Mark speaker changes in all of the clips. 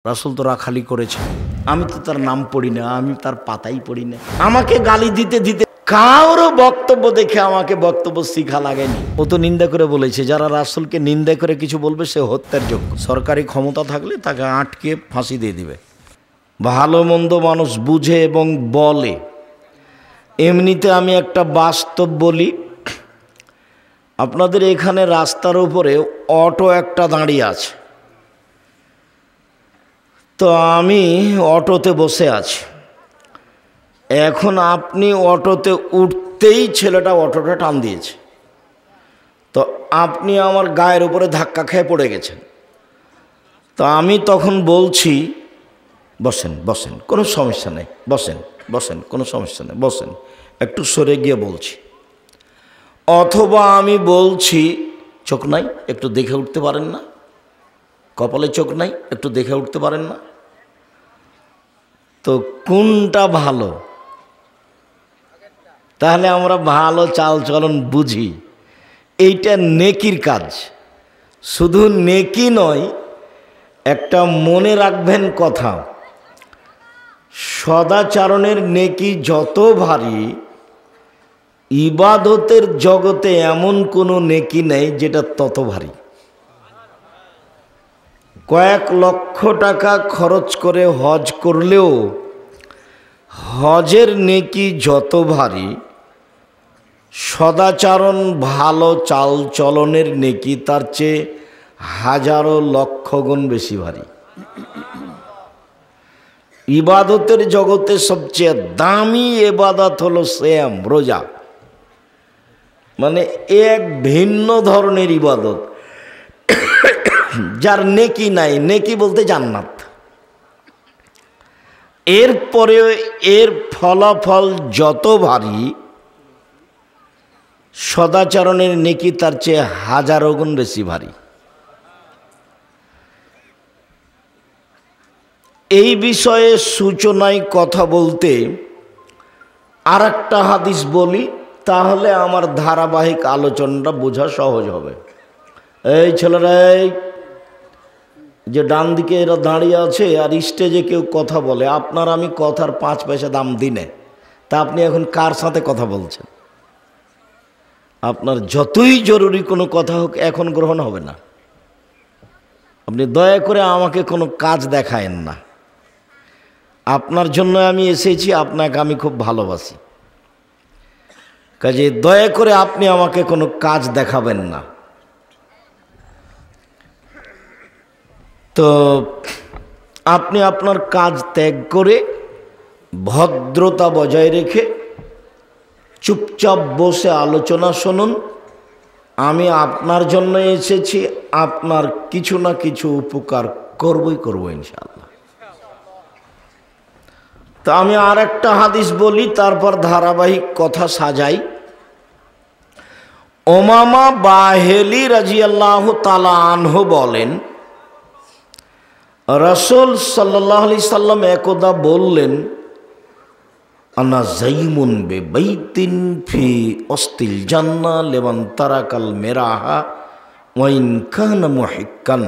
Speaker 1: রাসূল তো রাখালি করেছে, আমি তো তার নাম পড়ি না, আমি তার পাতাই পড়ি না। আমাকে গালি দিতে দিতে কারো বক্তব্য দেখে আমাকে বক্তব্য শিখা লাগেনি। ও তো নিন্দা করে বলেছে, যারা রাসূলকে নিন্দা করে কিছু বলবে সে হত্যার যোগ্য। সরকারি ক্ষমতা থাকলে তাকে আটকে ফাঁসি দিয়ে দিবে। ভালো মন্দ মানুষ বুঝে এবং বলে। এমনিতে আমি একটা বাস্তব বলি, আপনাদের এখানে রাস্তার উপরে অটো একটা দাঁড়িয়ে আছে, তো আমি অটোতে বসে আছি। এখন আপনি অটোতে উঠতেই ছেলেটা অটোটা টান দিয়েছে, তো আপনি আমার গায়ের উপরে ধাক্কা খেয়ে পড়ে গেছেন। তো আমি তখন বলছি বসেন বসেন, কোনো সমস্যা নেই, বসেন বসেন, কোনো সমস্যা নেই, বসেন, একটু সরে গিয়ে বলছি। অথবা আমি বলছি চোখ নাই, একটু দেখে উঠতে পারেন না, কপালে চোখ নাই, একটু দেখে উঠতে পারেন না। তো কোনটা ভালো? তাহলে আমরা ভালো চাল চলন বুঝি, এইটা নেকির কাজ। শুধু নেকি নয়, একটা মনে রাখবেন কথা, সদাচরণের নেকি যত ভারী, ইবাদতের জগতে এমন কোনো নেকি নেই যেটা তত ভারী। কয়েক লক্ষ টাকা খরচ করে হজ করলেও হজের নেকি যত ভারী, সদাচরণ ভালো চাল চলনের নেকি তার চেয়ে হাজারো লক্ষ গুণ বেশি ভারী। ইবাদতের জগতে সবচেয়ে দামি ইবাদত হলো সিয়াম, রোজা। মানে এক ভিন্ন ধরনের ইবাদত, যার নেকি নাই। নেকি বলতে জান্নাত। এরপরে এর ফলাফল যত ভারী, সদাচরণের নেকি তার চেয়ে হাজারো গুণ বেশি ভারী। এই বিষয়ে সূচনায় কথা বলতে আর একটা হাদিস বলি, তাহলে আমার ধারাবাহিক আলোচনাটা বোঝা সহজ হবে। এই ছেলেরা, যে ডান দিকে এরা দাঁড়িয়ে আছে আর স্টেজে কেউ কথা বলে, আপনার আমি কথার 5 পয়সা দাম দিনে, তা আপনি এখন কার সাথে কথা বলছেন? আপনার যতই জরুরি কোনো কথা হোক এখন গ্রহণ হবে না। আপনি দয়া করে আমাকে কোনো কাজ দেখায়েন না। আপনার জন্য আমি এসেছি, আপনাকে আমি খুব ভালোবাসি, কাজে দয়া করে আপনি আমাকে কোনো কাজ দেখাবেন না। তো আপনি আপনার কাজ ত্যাগ করে ভদ্রতা বজায় রেখে চুপচাপ বসে আলোচনা শুনুন। আমি আপনার জন্য এসেছি, আপনার কিছু না কিছু উপকার করবই করব ইনশাআল্লাহ। তো আমি আর একটা হাদিস বলি, তারপর ধারাবাহিক কথা সাজাই। উমামা বাহেলি রাদিয়াল্লাহু তাআলা আনহু বলেন, রাসূল সাল্লাল্লাহু আলাইহি সাল্লাম একদা বললেন, আনা যাইমুন বিবাইতিন ফি ওয়াসতিল জান্নাহ লিমান তারাকাল মিরাহা ওয়া ইন কানা মুহিক্কান।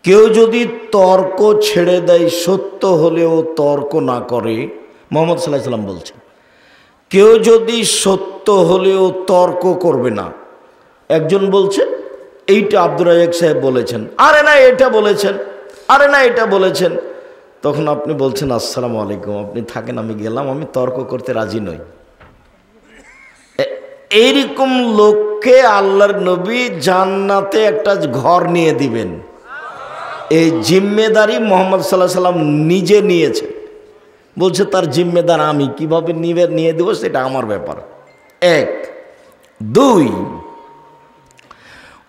Speaker 1: কেউ যদি তর্ক ছেড়ে দেয়, সত্য হলেও তর্ক না করে, মুহাম্মদ সাল্লাল্লাহু আলাইহি সাল্লাম বলছেন, কেউ যদি সত্য হলেও তর্ক করবে না। একজন বলছে এইটা আব্দুর রাজ্জাক সাহেব বলেছেন, আরে না এটা বলেছেন, আরে না এটা বলেছেন। তখন আপনি বলছেন আসসালামু আলাইকুম, আপনি থাকেন, আমি গেলাম, আমি তর্ক করতে রাজি নই। এইরকম লোককে আল্লাহর নবী জান্নাতে একটা ঘর নিয়ে দিবেন। এই জিম্মেদারি মুহাম্মদ সাল্লাল্লাহু আলাইহি সাল্লাম নিজে নিয়েছেন। বলছে তার জিম্মেদার আমি, কিভাবে নিয়ে দেবো সেটা আমার ব্যাপার। 1 2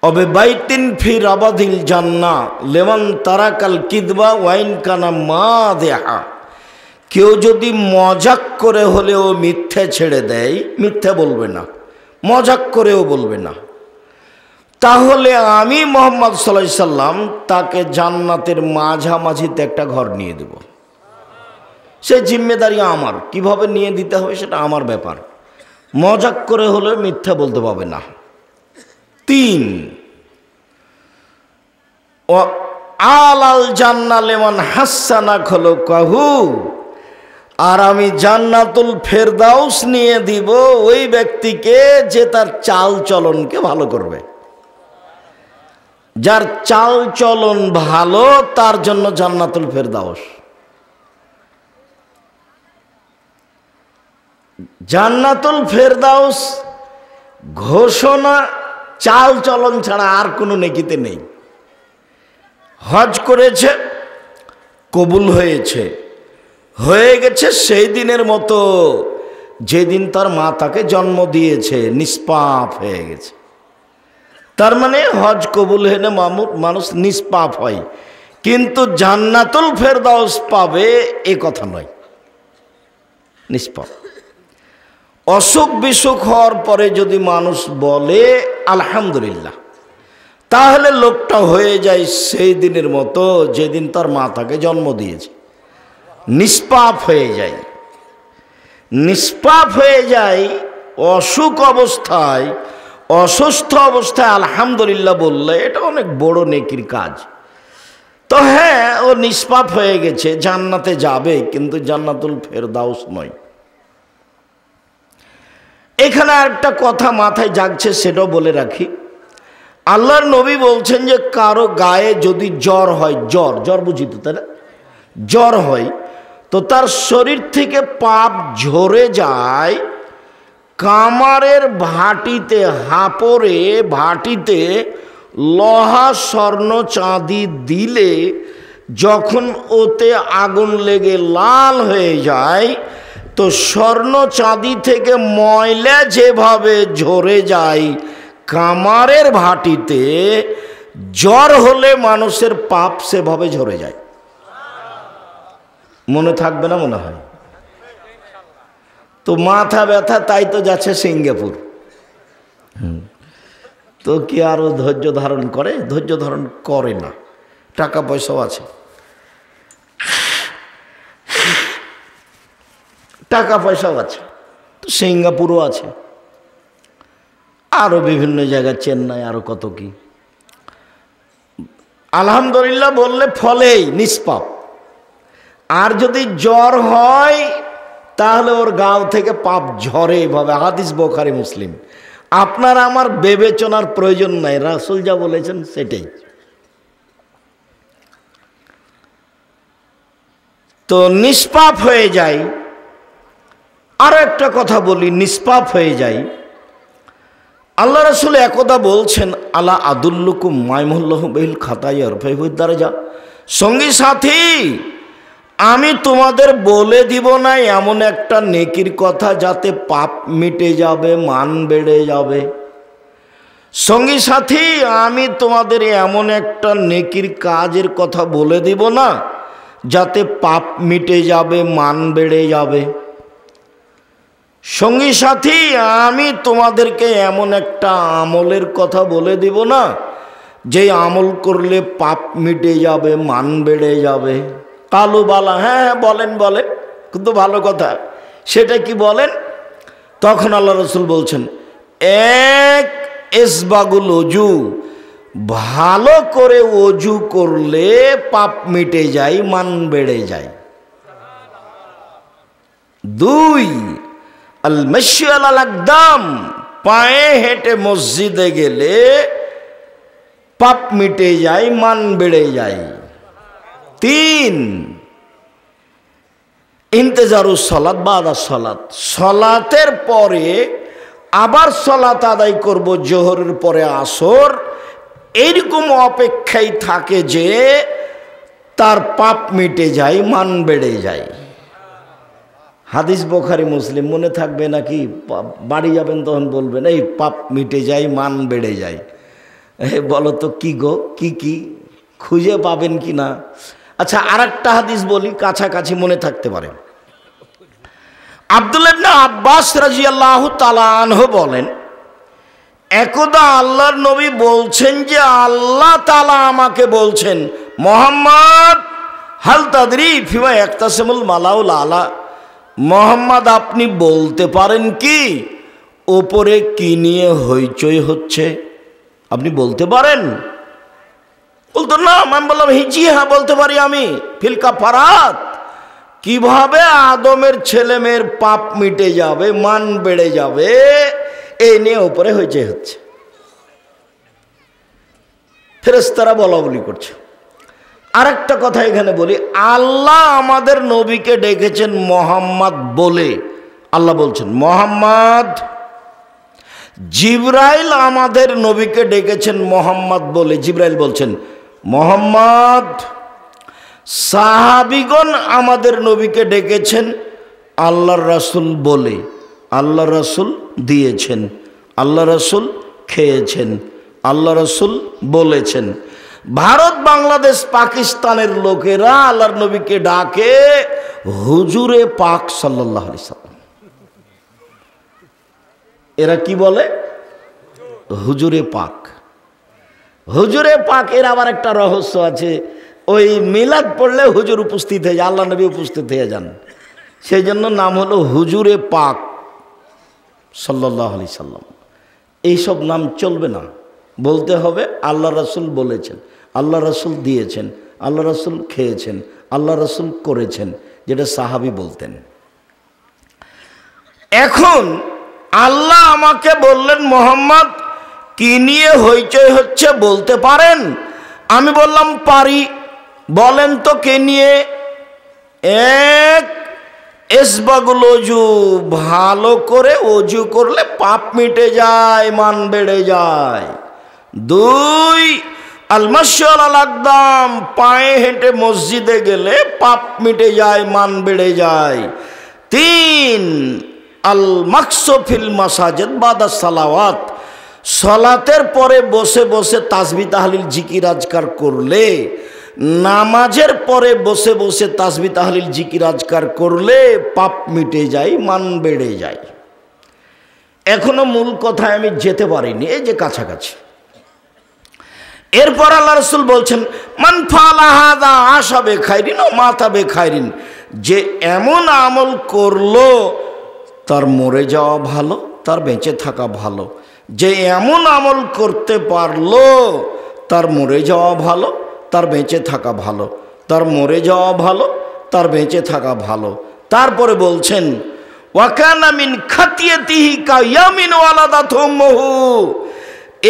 Speaker 1: অবে বাইতিন ফি রাবাদিল জান্নাহ লিমান তারাকাল কিদবা ওয়া ইন কানা মাদিহা। কেউ যদি মজাক করে হলেও মিথ্যে ছেড়ে দেয়, মিথ্যে বলবে না, মজাক করেও বলবে না, তাহলে আমি মুহাম্মদ সাল্লাল্লাহু আলাইহি সাল্লাম তাকে জান্নাতের মাঝামাঝিতে একটা ঘর নিয়ে দেব। সে জিম্মেদারি আমার, কিভাবে নিয়ে দিতে হবে সেটা আমার ব্যাপার। মজাক করে হলে মিথ্যা বলতে পারবে না। 3 আলাল জান্নাহ লিমান হাসানা খুলুকাহু, আর আমি জান্নাতুল ফেরদাউস নিয়ে দিব ওই ব্যক্তিকে যে তার চাল চলনকে ভালো করবে। যার চাল চলন ভালো তার জন্য জান্নাতুল ফেরদাউস। জান্নাতুল ফেরদাউস ঘোষণা চাল চলন ছাড়া আর কোনো নেকিতে নেই। হজ করেছে, কবুল হয়েছে, হয়ে গেছে সেই দিনের মতো যেদিন তার মা তাকে জন্ম দিয়েছে, নিষ্পাপ হয়ে গেছে। তার মানে হজ কবুল হলে মানুষ নিষ্পাপ হয়, কিন্তু জান্নাতুল ফেরদাউস পাবে এ কথা নয়, নিষ্পাপ। অসুখ বিসুখ হওয়ার পরে যদি মানুষ বলে আলহামদুলিল্লাহ, তাহলে লোকটা হয়ে যায় সেই দিনের মতো যেদিন তার মা তাকে জন্ম দিয়েছে, নিষ্পাপ হয়ে যায়। নিষ্পাপ হয়ে যায় অসুখ অবস্থায়, অসুস্থ অবস্থায় আলহামদুলিল্লাহ বললে এটা অনেক বড় নেকির কাজ। তো হ্যাঁ, ও নিষ্পাপ হয়ে গেছে, জান্নাতে যাবে, কিন্তু জান্নাতুল ফেরদাউস নয়। এখানে একটা কথা মাথায় জাগছে, সেটাও বলে রাখি। আল্লাহর নবী বলছেন যে কারো গায়ে যদি জ্বর হয়, জ্বর বুঝি তো, তাই না? জ্বর হয় তো তার শরীর থেকে পাপ ঝরে যায়, কামারের ভাটিতে, হাপড়ে ভাটিতে লোহা স্বর্ণ চাঁদি দিলে যখন ওতে আগুন লেগে লাল হয়ে যায়, তো স্বর্ণ চাঁদি থেকে ময়লা যেভাবে ঝরে যায় কামারের ভাটিতে, জ্বর হলে মানুষের পাপ সেভাবে ঝরে যায়। মনে থাকবে না মনে হয়? তো মাথা ব্যথা তাই তো যাচ্ছে সিঙ্গাপুর। তো কি আরো ধৈর্য ধারণ করে? ধৈর্য ধারণ করে না, টাকা পয়সাও আছে, টাকা পয়সাও আছে, তো সিঙ্গাপুরও আছে, আরো বিভিন্ন জায়গায়, চেন্নাই, আরো কত কি। আলহামদুলিল্লাহ বললে ফলেই নিষ্পাপ। আর যদি জ্বর হয় তাহলে ওর গাও থেকে পাপ ঝরে এভাবে। হাদিস বুখারী মুসলিম। আপনার আমার বিবেচনার প্রয়োজন নাই, রাসূল যা বলেছেন সেটাই। তো নিষ্পাপ হয়ে যায়। আরো একটা কথা বলি, নিষ্পাপ হয়ে যায়। আল্লাহ রাসূল একদা বলছেন, আলা আদুল্লুকুম মাইমুল্লাহু বিল খাতায়া রফাইহুদ দারাজা, সঙ্গী সাথী আমি তোমাদের বলে দিব না এমন একটা নেকির কথা যাতে পাপ মিটে যাবে, মান বেড়ে যাবে। সঙ্গী সাথী আমি তোমাদের এমন একটা নেকির কাজের কথা বলে দিব না যাতে পাপ মিটে যাবে, মান বেড়ে যাবে। সঙ্গী সাথী আমি তোমাদেরকে এমন একটা আমলের কথা বলে দিব না যে আমল করলে পাপ মিটে যাবে, মান বেড়ে যাবে। কালু বালা, হ্যাঁ বলেন বলেন, কিন্তু ভালো কথা, সেটা কি বলেন? তখন আল্লাহ রাসূল বলছেন, এক ইসবাগুল ওযু, ভালো করে ওযু করলে পাপ মিটে যায়, মান বেড়ে যায়। দুই, আল মাশি আলাল আকদাম, পায়ে হেঁটে মসজিদে গেলে পাপ মিটে যায়, মান বেড়ে যায়। তিন, ইন্তেজারুস সালাত বাদা সালাত, সালাতের পরে আবার সালাত আদায় করব, জোহরের পরে আসর, এইরকম অপেক্ষায় থাকে যে তার পাপ মিটে যায়, মান বেড়ে যায়। হাদিস বুখারী মুসলিম। মনে থাকবে নাকি? বাড়ি যাবেন তখন বলবেন এই পাপ মিটে যায়, মান বেড়ে যায়। বলো তো কি গো, কি খুঁজে পাবেন কি না? আচ্ছা, আরেকটা হাদিস বলি, কাছাকাছি মনে থাকতে পারে। আব্দুল্লাহ ইবনে আব্বাস রাদিয়াল্লাহু তাআলা আনহু বলেন, একদা আল্লাহর নবী বলছেন যে আল্লাহ তাআলা আমাকে বলছেন, মুহাম্মদ হাল তাদরি ফিমা ইয়াকতাসিমুল মালাউল আলা, মুহাম্মদ আপনি বলতে পারেন কি ওপরে কি নিয়ে হইচই হচ্ছে? আপনি বলতে পারেন? বলতো না। আমি বললাম জি হ্যাঁ বলতে পারি আমি। ফিল কাফারাত, কিভাবে আদমের ছেলে মেয়ের পাপ মিটে যাবে, মান বেড়ে যাবে, এই নিয়ে উপরে হয়েছে হচ্ছে। ফেরেশতারা বলা বলি করছে। আরেকটা কথা এখানে বলি, আল্লাহ আমাদের নবীকে ডেকেছেন মোহাম্মদ বলে। আল্লাহ বলছেন মোহাম্মদ। জিবরাইল আমাদের নবীকে ডেকেছেন মোহাম্মদ বলে। জিবরাইল বলছেন মোহাম্মদ। সাহাবিগণ আমাদের নবীকে ডেকেছেন আল্লাহর রাসূল বলে। আল্লাহ রাসূল দিয়েছেন, আল্লাহ রাসূল খেয়েছেন, আল্লাহ রাসূল বলেছেন। ভারত, বাংলাদেশ, পাকিস্তানের লোকেরা আল্লাহর নবীকে ডাকে হুজুরে পাক সাল্লাল্লাহু আলাইহি সাল্লাম। এরা কি বলে? হুজুরে পাক। হুজুরে পাক এর আবার একটা রহস্য আছে। ওই মিলাদ পড়লে হুজুর উপস্থিত হয়ে যায়, আল্লাহ নবী উপস্থিত হয়ে যান, সেই জন্য নাম হলো হুজুরে পাক সাল্লাল্লাহু আলাইহি সাল্লাম। এইসব নাম চলবে না, বলতে হবে আল্লাহ রাসূল বলেছেন, আল্লাহ রাসূল দিয়েছেন, আল্লাহ রাসূল খেয়েছেন, আল্লাহ রাসূল করেছেন, যেটা সাহাবী বলতেন। এখন আল্লাহ আমাকে বললেন মোহাম্মদ কি নিয়ে হইচই হচ্ছে বলতে পারেন? আমি বললাম পারি। বলেন তো কে নিয়ে? এক, ইসবাগুল ওযু, ভালো করে ওযু করলে পাপ মিটে যায়, মান বেড়ে যায়। দুই, আল মাশী আলাল আকদাম, পায়ে হেঁটে মসজিদে গেলে পাপ মিটে যায়, মান বেড়ে যায়। তিন, আল মাকসু ফিল মাসাজিদ বাদা সালাওয়াত, সালাতের পরে বসে বসে তাসবিহ তাহলিল জিকির আজকার করলে, নামাজের পরে বসে বসে তাসবিহ তাহলিল জিকির আজকার করলে পাপ মিটে যায়, মান বেড়ে যায়। এখনো মূল কথায় আমি যেতে পারিনি, এই যে কাছাকাছি। এরপর আল্লাহ রাসূল বলছেন মান ফাআলা হাযা আশা বিখাইরিন ও মাতা বিখাইরিন, যে এমন আমল করলো তার মরে যাওয়া ভালো, তার বেঁচে থাকা ভালো। যে এমন আমল করতে পারলো তার মরে যাওয়া ভালো, তার বেঁচে থাকা ভালো, তার মরে যাওয়া ভালো, তার বেঁচে থাকা ভালো। তারপরে বলছেন ওয়াকানা মিন খাতিয়াতিহি কায়ামিন ওয়ালাদাতহু উম্মুহু,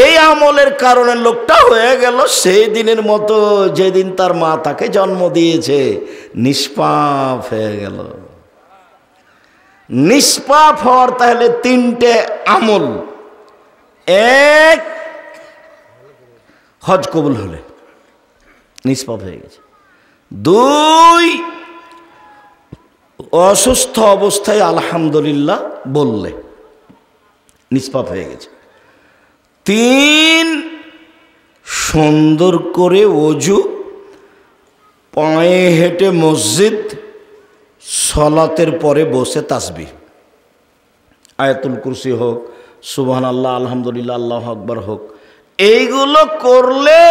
Speaker 1: এই আমলের কারণে লোকটা হয়ে গেল সেই দিনের মতো যেদিন তার মা তাকে জন্ম দিয়েছে, নিষ্পাপ হয়ে গেল। নিষ্পাপ হওয়ার তাহলে তিনটে আমল। এক, হজ কবুল হলে নিষ্পাপ হয়ে গেছে। দুই, অসুস্থ অবস্থায় আলহামদুলিল্লাহ বললে নিষ্পাপ হয়ে গেছে। তিন, সুন্দর করে ওযু, পায়ে হেঁটে মসজিদ, সালাতের পরে বসে তাসবিহ, আয়াতুল কুরসি হোক, সুবহানাল্লাহ, আলহামদুলিল্লাহ, আল্লাহু আকবার হোক, এইগুলো করলে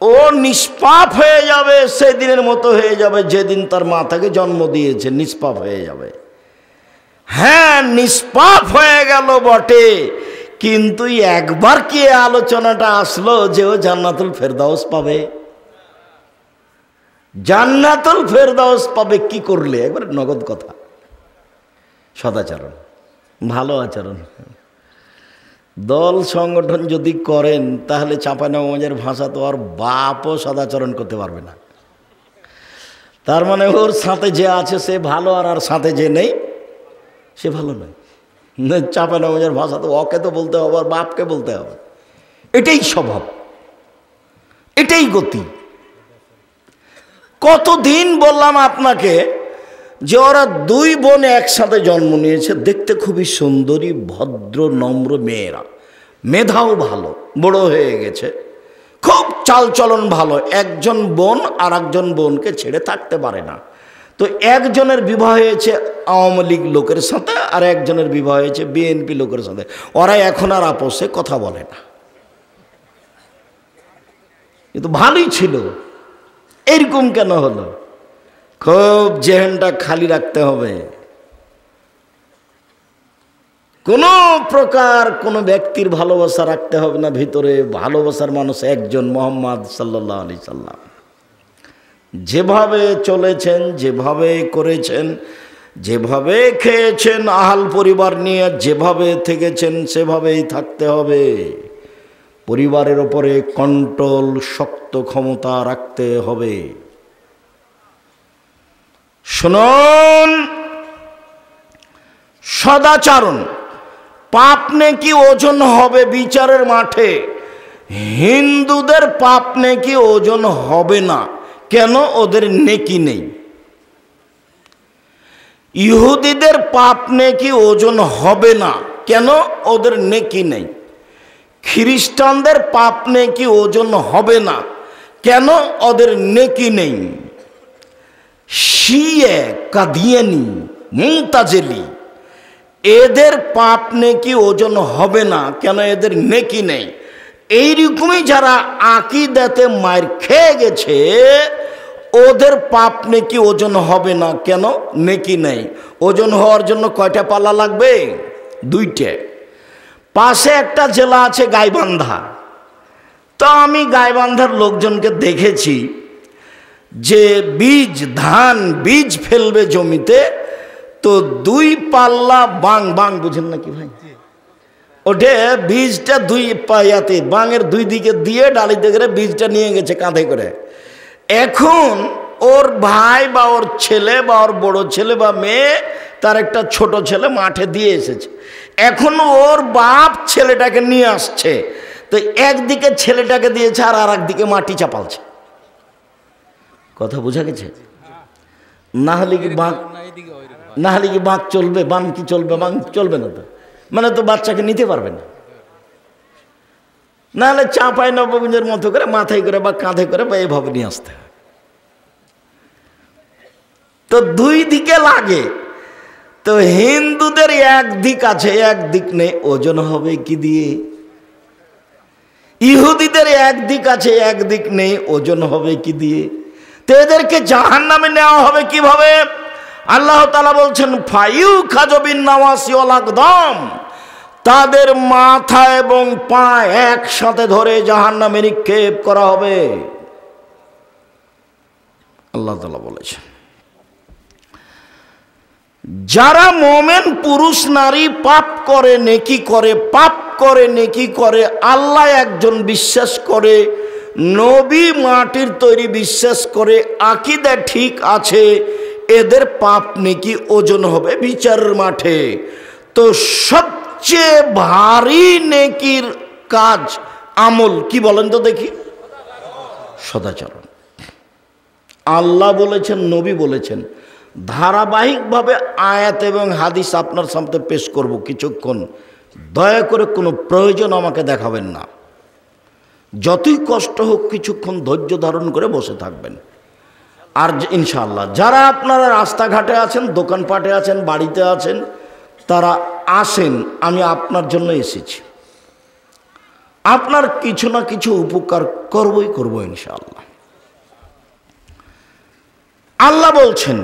Speaker 1: ও নিষ্পাপ হয়ে যাবে, সেদিনের মতো হয়ে যাবে যেদিন তার মা তাকে জন্ম দিয়েছে, নিষ্পাপ হয়ে যাবে। হ্যাঁ, নিষ্পাপ হয়ে গেল বটে, কিন্তু একবার কি আলোচনাটা আসলো যে ও জান্নাতুল ফেরদাউস পাবে? জান্নাতুল ফেরদাউস পাবে কি করলে? একবার নগদ কথা, সদাচরণ, ভালো আচরণ। দল সংগঠন যদি করেন তাহলে চাঁপাইনবাবগঞ্জের ভাষা তো আর বাপও সদাচরণ করতে পারবে না। তার মানে ওর সাথে যে আছে সে ভালো, আর সাথে যে নেই সে ভালো নয়। চাঁপাইনবাবগঞ্জের ভাষা তো ওকে তো বলতে হবে, আর বাপকে বলতে হবে। এটাই স্বভাব, এটাই গতি। কতদিন বললাম আপনাকে যে ওরা দুই বোন একসাথে জন্ম নিয়েছে, দেখতে খুবই সুন্দরী, ভদ্র, নম্র মেয়েরা, মেধাও ভালো, বড় হয়ে গেছে, খুব চালচলন ভালো। একজন বোন আর একজন বোনকে ছেড়ে থাকতে পারে না। তো একজনের বিবাহ হয়েছে আওয়ামী লীগ লোকের সাথে, আর একজনের বিবাহ হয়েছে বিএনপি লোকের সাথে। ওরা এখন আর আপোষে কথা বলে না, কিন্তু ভালোই ছিল। এরকম কেন হলো? খুব জেহেনটা খালি রাখতে হবে। কোনো প্রকার কোনো ব্যক্তির ভালোবাসা রাখতে হবে না ভিতরে। ভালোবাসার মানুষ একজন, মুহাম্মদ সাল্লাল্লাহু আলাইহি সাল্লাম। যেভাবে চলেছেন, যেভাবে করেছেন, যেভাবে খেয়েছেন আহাল পরিবার নিয়ে, যেভাবে থেকেছেন সেভাবেই থাকতে হবে। পরিবারের ওপরে কন্ট্রোল, শক্ত ক্ষমতা রাখতে হবে। শুনুন, সদাচরণ, পাপ নেকি ওজন হবে বিচারের মাঠে। হিন্দুদের পাপ নেকি ওজন হবে না। কেন? ওদের নেকি নেই। ইহুদিদের পাপ নেকি ওজন হবে না। কেন? ওদের নেকি নেই। খ্রিস্টানদের পাপ নেকি ওজন হবে না। কেন? ওদের নেকি নেই। শিয়ে, কাদিয়ানি, মুতাজিলি, এদের পাপ নেকি ওজন হবে না। কেন? এদের নেকি নেই। এইরকমই যারা আকীদাতে মার খেয়ে গেছে, ওদের পাপ নেকি ওজন হবে না। কেন? নেকি নেই। ওজন হওয়ার জন্য কয়টা পাল্লা লাগবে? 2টে। পাশে একটা জেলা আছে গাইবান্ধা। তো আমি গাইবান্ধার লোকজনকে দেখেছি যে বীজ, ধান বীজ ফেলবে জমিতে, তো 2 পাল্লা বাং, বাং বুঝেন নাকি ভাই? ওঠে বীজটা 2 পায়াতে বাঙের 2 দিকে দিয়ে ডালিতে করে বীজটা নিয়ে গেছে কাঁধে করে। এখন ওর ভাই বা ওর ছেলে বা ওর বড় ছেলে বা মেয়ে, তার একটা ছোট ছেলে মাঠে দিয়ে এসেছে। এখন ওর বাপ ছেলেটাকে নিয়ে আসছে। তো একদিকে ছেলেটাকে দিয়েছে আর একদিকে মাটি চাপালছে। কথা বোঝা গেছে? না হলে কি বাঁক, না হলে কি বাঁক চলবে? বান কি চলবে? বাঁক চলবে না। তো মানে তো বাচ্চাকে নিতে পারবে না। নাহলে চাপাই নববীনের মতো করে মাথায় করে বা কাঁধে করে বা এইভাবে নিয়ে আসতে হয়। তো 2 দিকে লাগে। তো হিন্দুদের একদিক আছে, একদিক নেই, ওজন হবে কি দিয়ে? ইহুদিদের একদিক আছে, একদিক নেই, ওজন হবে কি দিয়ে? তো এদেরকে জাহান্নামে নেওয়া হবে কিভাবে? আল্লাহ তাআলা বলছেন, ফায়ু খাজবিন নাওয়াসি ওয়াল আকদাম, তাদের মাথা এবং পা একসাথে ধরে জাহান্নামে নিক্ষেপ করা হবে। আল্লাহ তাআলা বলেছেন, যারা মোমেন পুরুষ নারী পাপ করে নেকি করে, পাপ করে নেকি করে, আল্লাহ একজন বিশ্বাস করে, নবী মাটির তৈরি বিশ্বাস করে, আকীদা ঠিক আছে, এদের পাপ নেকি ওজন হবে বিচারের মাঠে। তো সবচেয়ে ভারী নেকির কাজ, আমল কি বলেন তো দেখি? সদাচরণ। আল্লাহ বলেছেন, নবী বলেছেন। ধারাবাহিকভাবে আয়াত এবং হাদিস আপনার সামনে পেশ করব কিছুক্ষণ। দয়া করে কোনো প্রয়োজন আমাকে দেখাবেন না। যতই কষ্ট হোক কিছুক্ষণ ধৈর্য ধারণ করে বসে থাকবেন। আর ইনশাআল্লাহ যারা আপনারা রাস্তাঘাটে আছেন, দোকানপাটে আছেন, বাড়িতে আছেন, তারা আসেন, আমি আপনার জন্য এসেছি। আপনার কিছু না কিছু উপকার করবই করব ইনশাআল্লাহ। আল্লাহ বলছেন,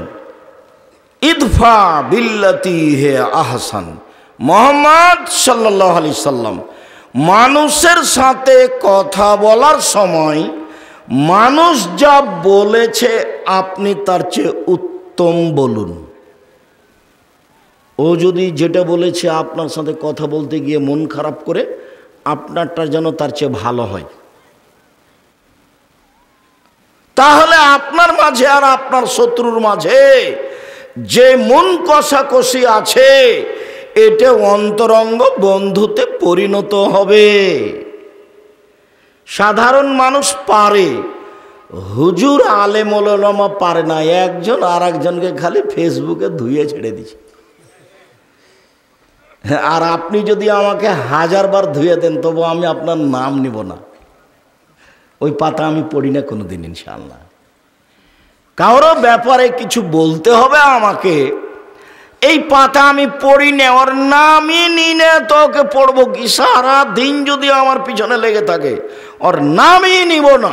Speaker 1: ইদফা বিল্লাতি হে আহসান। মুহাম্মদ সাল্লাল্লাহু আলাইহি সাল্লাম, মানুষের সাথে কথা বলার সময় মানুষ যা বলেছে আপনি তার চেয়ে উত্তম বলুন। ও যদি যেটা বলেছে আপনার সাথে কথা বলতে গিয়ে মন খারাপ করে, আপনারটা যেন তার চেয়ে ভালো হয়। তাহলে আপনার মাঝে আর আপনার শত্রুর মাঝে যে মন কষাকষি আছে, এটা অন্তরঙ্গ বন্ধুতে পরিণত হবে। সাধারণ মানুষ পারে, হুজুর আলেম ওলামা পারে না। একজন আর একজনকে খালি ফেসবুকে ধুয়ে ছেড়ে দিচ্ছে। আর আপনি যদি আমাকে 1000 বার ধুয়ে দেন, তবু আমি আপনার নাম নিব না। ওই পাতা আমি পড়ি না কোনোদিন ইনশাআল্লাহ। কারো ব্যাপারে কিছু বলতে হবে আমাকে, এই পাতা আমি পড়ি না, ওর নামই নিই না, তোকে পড়বো কি? সারা দিন যদি আমার পিছনে লেগে থাকে, ওর নামই নিব না।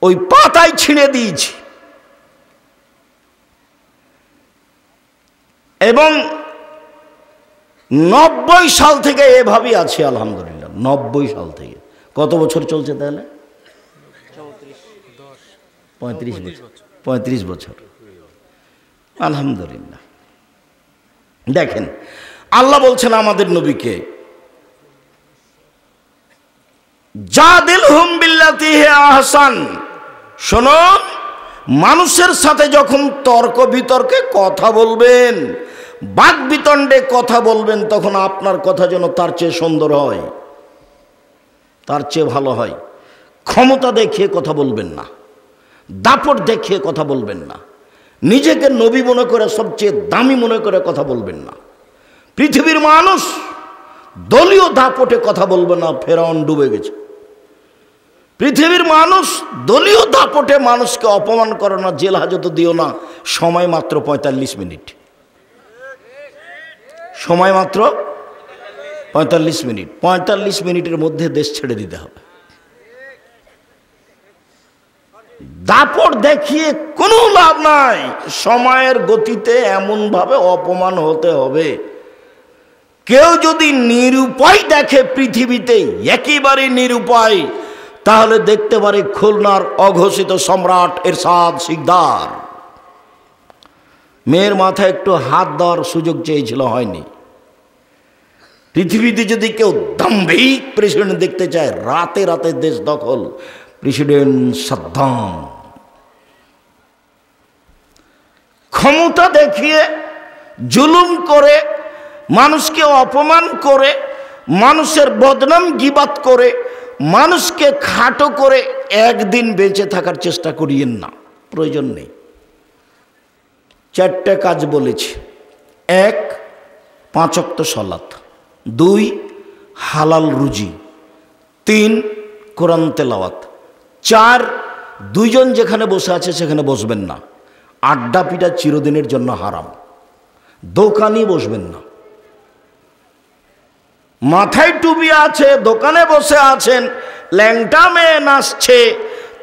Speaker 1: ওই পাতায় ছিঁড়ে দিয়েছি। এবং 90 সাল থেকে এভাবেই আছে আলহামদুলিল্লাহ। 90 সাল থেকে কত বছর চলছে তাহলে? 35 বছর আলহামদুলিল্লাহ। দেখেন আল্লাহ বলছেন আমাদের নবীকে, জাদিলহুম বিল্লাতি হিয়া আহসান। শোনো, মানুষের সাথে যখন তর্ক বিতর্কে কথা বলবেন, বাক বিতণ্ডে কথা বলবেন, তখন আপনার কথা যেন তার চেয়ে সুন্দর হয়, তার চেয়ে ভালো হয়। ক্ষমতা দেখিয়ে কথা বলবেন না, দাপট দেখিয়ে কথা বলবেন না, নিজেকে নবী মনে করে সবচেয়ে দামি মনে করে কথা বলবেন না। পৃথিবীর মানুষ দলীয় দাপটে কথা বলবে না, ফেরাউন ডুবে গেছে। পৃথিবীর মানুষ দলীয় দাপটে মানুষকে অপমান করে না, জেল হাজতে দিও না। সময় মাত্র 45 মিনিট, সময় মাত্র 45 মিনিট। 45 মিনিটের মধ্যে দেশ ছেড়ে দিতে হবে। দাপট দেখিয়ে কোনো লাভ নাই। সময়ের গতিতে এমনভাবে অপমান হতে হবে, কেউ যদি নিরুপায় দেখে পৃথিবীতে, একেবারে নিরুপায়, তাহলে দেখতে পারে খুলনার অঘোষিত সম্রাট এরশাদ শিকদার। মেয়ের মাথায় একটু হাত দেওয়ার সুযোগ চেয়েছিল, হয়নি। পৃথিবীতে যদি কেউ দাম্ভিক প্রেসিডেন্ট দেখতে চায়, রাতে রাতে দেশ দখল, প্রেসিডেন্ট সাদ্দাম। ক্ষমতা দেখিয়ে, জুলুম করে, মানুষকে অপমান করে, মানুষের বদনাম গীবাত করে, মানুষকে খাটো করে একদিন বেঁচে থাকার চেষ্টা করিয়েন না, প্রয়োজন নেই। 4টে কাজ বলেছি। 1, 5 ওয়াক্ত সালাত। 2, হালাল রুজি। 3, কোরআন তেলাওয়াত। 4, 2 জন যেখানে বসে আছে সেখানে বসবেন না। আড্ডা পিটা চিরদিনের জন্য হারাম। দোকানে বসবেন না। মাথায় টুপি আছে, দোকানে বসে আছেন, ল্যাংটা মেয়ে নাচছে,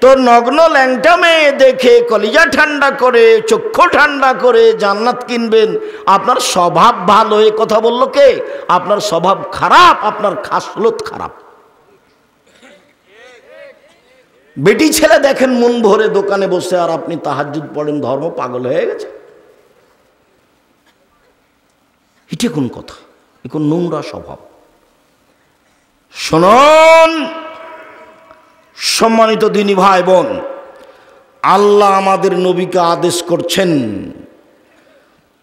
Speaker 1: তো নগ্ন ল্যাংটা মেয়ে দেখে কলিজা ঠান্ডা করে, চক্ষু ঠান্ডা করে জান্নাত কিনবেন। আপনার স্বভাব ভালো, এ কথা বললো কে? আপনার স্বভাব খারাপ, আপনার খাসলত খারাপ। বেটি ছেলে দেখেন মন ভরে দোকানে বসে, আর আপনি তাহাজ্জুদ পড়েন, ধর্ম পাগল হয়ে গেছে। এটা কোন কথা? এ কোন নোংরা স্বভাব। শুনুন সম্মানিত দিনী ভাই বোন, আল্লাহ আমাদের নবীকে আদেশ করছেন,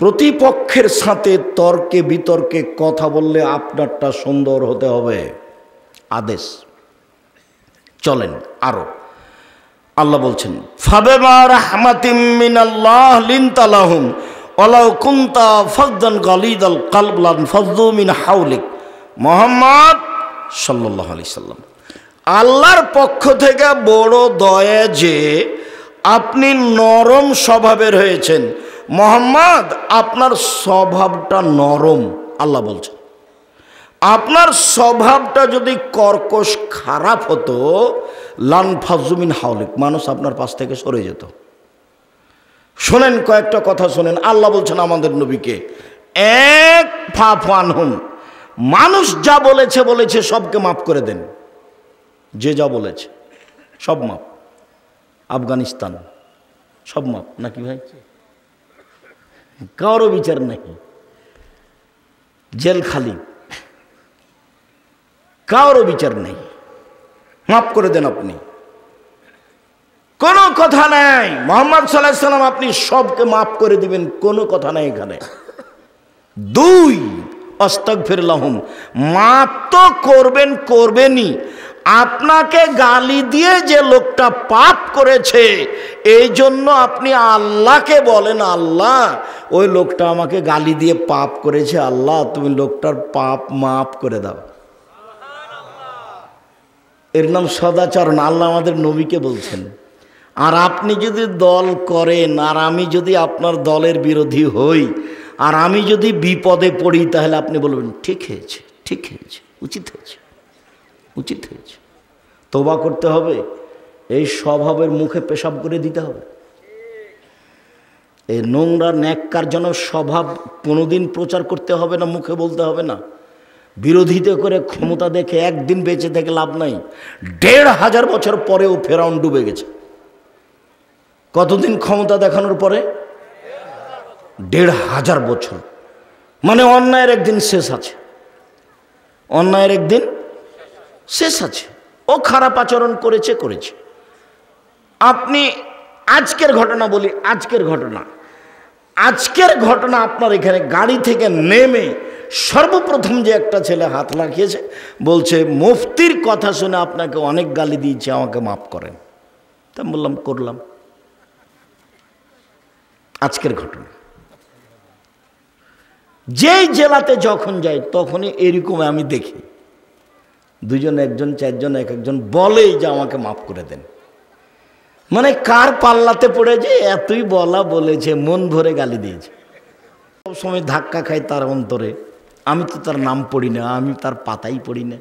Speaker 1: প্রতিপক্ষের সাথে তর্কে বিতর্কে কথা বললে আপনারটা সুন্দর হতে হবে। আদেশ। চলেন আরো। আল্লাহ বলছেন, ফাবিমা রাহমাতিম মিনাল্লাহ লিনতা লাহুম ওয়ালাউ কুনতা ফাযযান গালিযাল কলব লানফাযযু মিন হাওলিক। মুহাম্মদ সাল্লাল্লাহু আলাইহি সাল্লাম, আল্লাহর পক্ষ থেকে বড় দয়া যে আপনি নরম স্বভাবের হয়েছেন। মুহাম্মদ, আপনার স্বভাবটা নরম। আল্লাহ বলছেন, আপনার স্বভাবটা যদি কর্কশ খারাপ হতো, লানফাযযু মিন হাওলিক, মানুষ আপনার পাশ থেকে সরে যেত। শোনেন, কয়েকটা কথা শোনেন। আল্লাহ বলছেন আমাদের নবীকে, এক ফাফু আনহুম, মানুষ যা বলেছে বলেছে সবকে মাফ করে দেন। যে যা বলেছে সব মাপ। আফগানিস্তান সব মাপ নাকি ভাই? কারো বিচার নাকি? জেল খালি, কারো বিচার নেই, মাফ করে দেন আপনি, কোনো কথা নাই। মুহাম্মদ সাল্লাল্লাহু আলাইহি সাল্লাম, আপনি সবকে মাফ করে দিবেন, কোনো কথা নাই এখানে। 2, আস্তাগফির লাহুম, মাফ তো করবেনই। আপনাকে গালি দিয়ে যে লোকটা পাপ করেছে, এই জন্য আপনি আল্লাহকে বলেন, আল্লাহ ওই লোকটা আমাকে গালি দিয়ে পাপ করেছে, আল্লাহ তুমি লোকটার পাপ মাফ করে দাও। এর নাম সদাচরণ। আল্লাহ আমাদের নবীকে বলছেন। আর আপনি যদি দল করেন, আর আমি যদি আপনার দলের বিরোধী হই, আর আমি যদি বিপদে পড়ি, তাহলে আপনি বলবেন ঠিক হয়েছে, ঠিক হয়েছে, উচিত হয়েছে, উচিত হয়েছে। তওবা করতে হবে, এই স্বভাবের মুখে পেশাব করে দিতে হবে। এই নোংরা ন্যাক্কারজনক স্বভাব কোনোদিন প্রচার করতে হবে না, মুখে বলতে হবে না। বিরোধিতা করে ক্ষমতা দেখে একদিন বেঁচে থেকে লাভ নাই। ১৫০০ বছর পরেও ফেরাউন ডুবে গেছে। কতদিন ক্ষমতা দেখানোর পরে? ১৫০০ বছর। মানে অন্যায়ের একদিন শেষ আছে, অন্যায়ের একদিন শেষ আছে। ও খারাপ আচরণ করেছে। আপনি আজকের ঘটনা বলি, আজকের ঘটনা আপনার এখানে গাড়ি থেকে নেমে সর্বপ্রথম যে একটা ছেলে হাত লাগিয়েছে, বলছে মুফতির কথা শুনে আপনাকে অনেক গালি দিয়েছে, আমাকে মাফ করেন। তা বললাম করলাম। আজকের ঘটনা। যেই জেলাতে যখন যাই তখনই এরকম আমি দেখি, দুজন, একজন, চারজন, একজন বলেই যে আমাকে মাফ করে দেন। মানে কার পাল্লাতে পড়ে যে এতই বলা বলেছে, মন ভরে গালি দিয়েছে। সব সময় ধাক্কা খাই তার অন্তরে। আমি তো তার নাম পড়ি না, আমি তার পাতাই পড়ি না।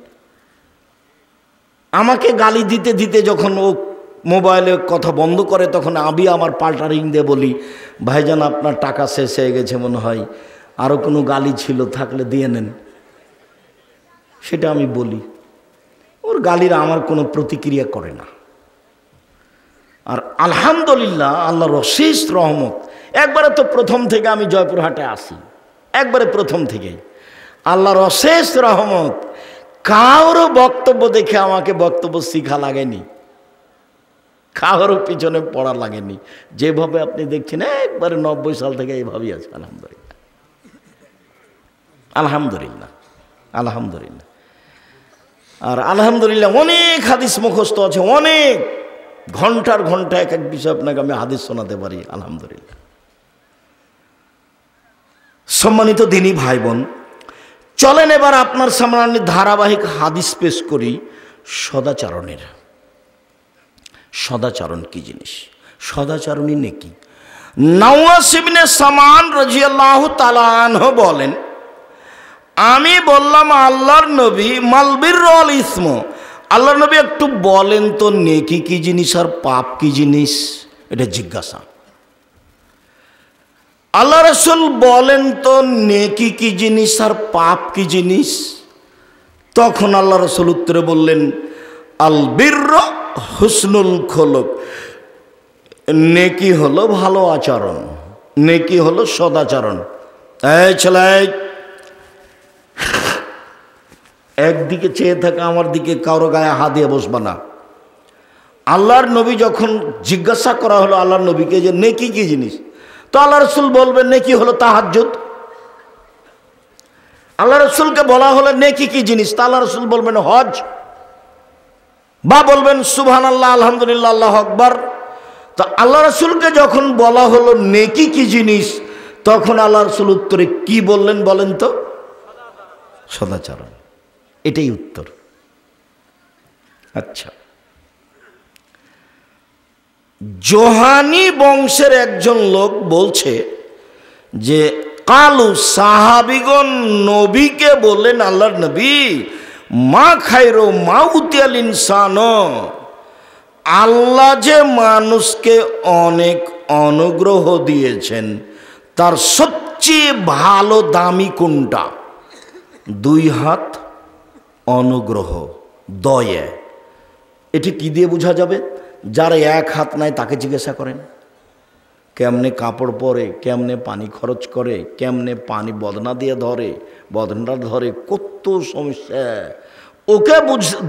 Speaker 1: আমাকে গালি দিতে দিতে যখন ও মোবাইলে কথা বন্ধ করে, তখন আমি আমার পাল্টা রিং দিয়ে বলি, ভাইজান আপনার টাকা শেষ হয়ে গেছে মনে হয়, আরও কোনো গালি ছিল থাকলে দিয়ে নেন। সেটা আমি বলি। ওর গালির আমার কোনো প্রতিক্রিয়া করে না। আর আলহামদুলিল্লাহ, আল্লাহর অশেষ রহমত। একবারে তো প্রথম থেকে আমি জয়পুরহাটে আসি, একবারে প্রথম থেকেই আল্লাহর অশেষ রহমত। কারো বক্তব্য দেখে আমাকে বক্তব্য শিখা লাগেনি, কারো পিছনে পড়া লাগেনি। যেভাবে আপনি দেখছেন একবারে 90 সাল থেকে এইভাবেই আছে। আলহামদুলিল্লাহ, আলহামদুলিল্লাহ, আলহামদুলিল্লাহ। আর আলহামদুলিল্লাহ অনেক হাদিস মুখস্থ আছে, অনেক ঘন্টার ঘন্টা এক এক বিষয় আপনাকে আমি হাদিস শোনাতে পারি। আলহামদুলিল্লাহ। সম্মানিত দিনী ভাই বোন, চলেন এবার আপনার সামনে আমি ধারাবাহিক হাদিস পেশ করি সদাচারণের। সদাচরণ কি জিনিস? সদাচরণই নেকি। নওয়াস ইবনে সামান রাদিয়াল্লাহু তাআলা আনহু বলেন, আমি বললাম আল্লাহর নবী, মাল বিররু ওয়াল ইসম, আল্লাহর নবী একটু বলেন তো নেকি কি জিনিস আর পাপ কি জিনিস? এটা জিজ্ঞাসা। আল্লাহ রাসূল বলেন তো নেকি কি জিনিস আর পাপ কি জিনিস? তখন আল্লাহ রাসূল উত্তরে বললেন, আল বিররু হুসনুল খুলুক, নেকি হলো ভালো আচরণ, নেকি হলো সদাচরণ। এই ছেলে, একদিকে চেয়ে থাকা, আমার দিকে কারো গায়ে হাত দিয়ে বসবা না। আল্লাহর নবী যখন জিজ্ঞাসা করা হলো আল্লাহর নবীকে যে নেকি কি জিনিস, তো আল্লাহ রাসূল বলবেন নেকি হলো তাহাজ্জুদ। আল্লাহ রাসূলকে বলা হলো নেকি কি জিনিস, তা আল্লাহ রাসূল বলবেন হজ, বা বলবেন সুবহানাল্লাহ, আলহামদুলিল্লাহ, আল্লাহু আকবার। তো আল্লাহ রাসূলকে যখন বলা হলো নেকি কি জিনিস, তখন আল্লাহ রাসূল উত্তরে কি বললেন বলেন তো? সদাচরণ। এটাই উত্তর। আচ্ছা, জোহানি বংশের একজন লোক বলছে যে কালু সাহাবিগণ নবীকে বললেন, আল্লাহর নবী, মা খায়রু মা উতিয়াল ইনসান, আল্লাহ যে মানুষকে অনেক অনুগ্রহ দিয়েছেন, তার সবচেয়ে ভালো দামি কোনটা? 2 হাত অনুগ্রহ, দয়া। এটি কি দিয়ে বোঝা যাবে? যার 1 হাত নাই তাকে জিজ্ঞাসা করেন, কেমনে কাপড় পরে, কেমনে পানি খরচ করে, কেমনে পানি বদনা দিয়ে ধরে, বদনাটা ধরে, কত সমস্যা। ওকে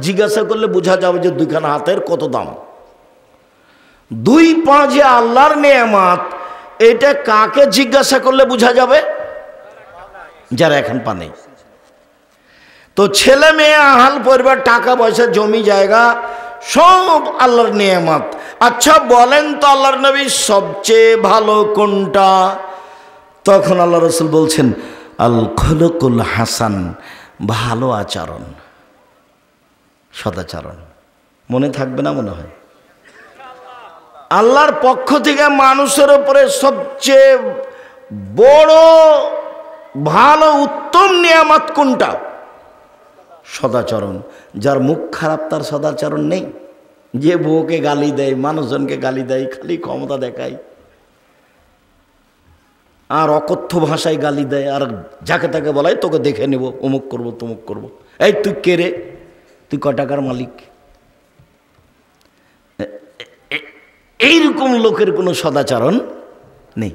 Speaker 1: জিজ্ঞাসা করলে বোঝা যাবে যে 2খানা হাতের কত দাম। 2 পা যে আল্লাহর নেয়ামত, এটা কাকে জিজ্ঞাসা করলে বোঝা যাবে? যার 1 পা নেই। তো ছেলে মেয়ে, আহাল পরিবার, টাকা পয়সা, জমি জায়গা, সব আল্লাহর নেয়ামত। আচ্ছা বলেন তো আল্লাহর নবী সবচেয়ে ভালো কোনটা? তখন আল্লাহ রাসূল বলছেন, আল খুলুকুল হাসান, ভালো আচরণ, সদাচরণ। মনে থাকবে না মনে হয়? আল্লাহর পক্ষ থেকে মানুষের উপরে সবচেয়ে বড় ভালো উত্তম নিয়ামত কোনটা? সদাচরণ। যার মুখ খারাপ তার সদাচরণ নেই। যে বউকে গালি দেয়, মানুষজনকে গালি দেয়, খালি ক্ষমতা দেখায়, আর অকথ্য ভাষায় গালি দেয়, আর যাকে তাকে বলায় তোকে দেখে নেব, অমুক করব তমুক করব। এই তুই কে রে, তুই ক টাকার মালিক? এইরকম লোকের কোনো সদাচরণ নেই।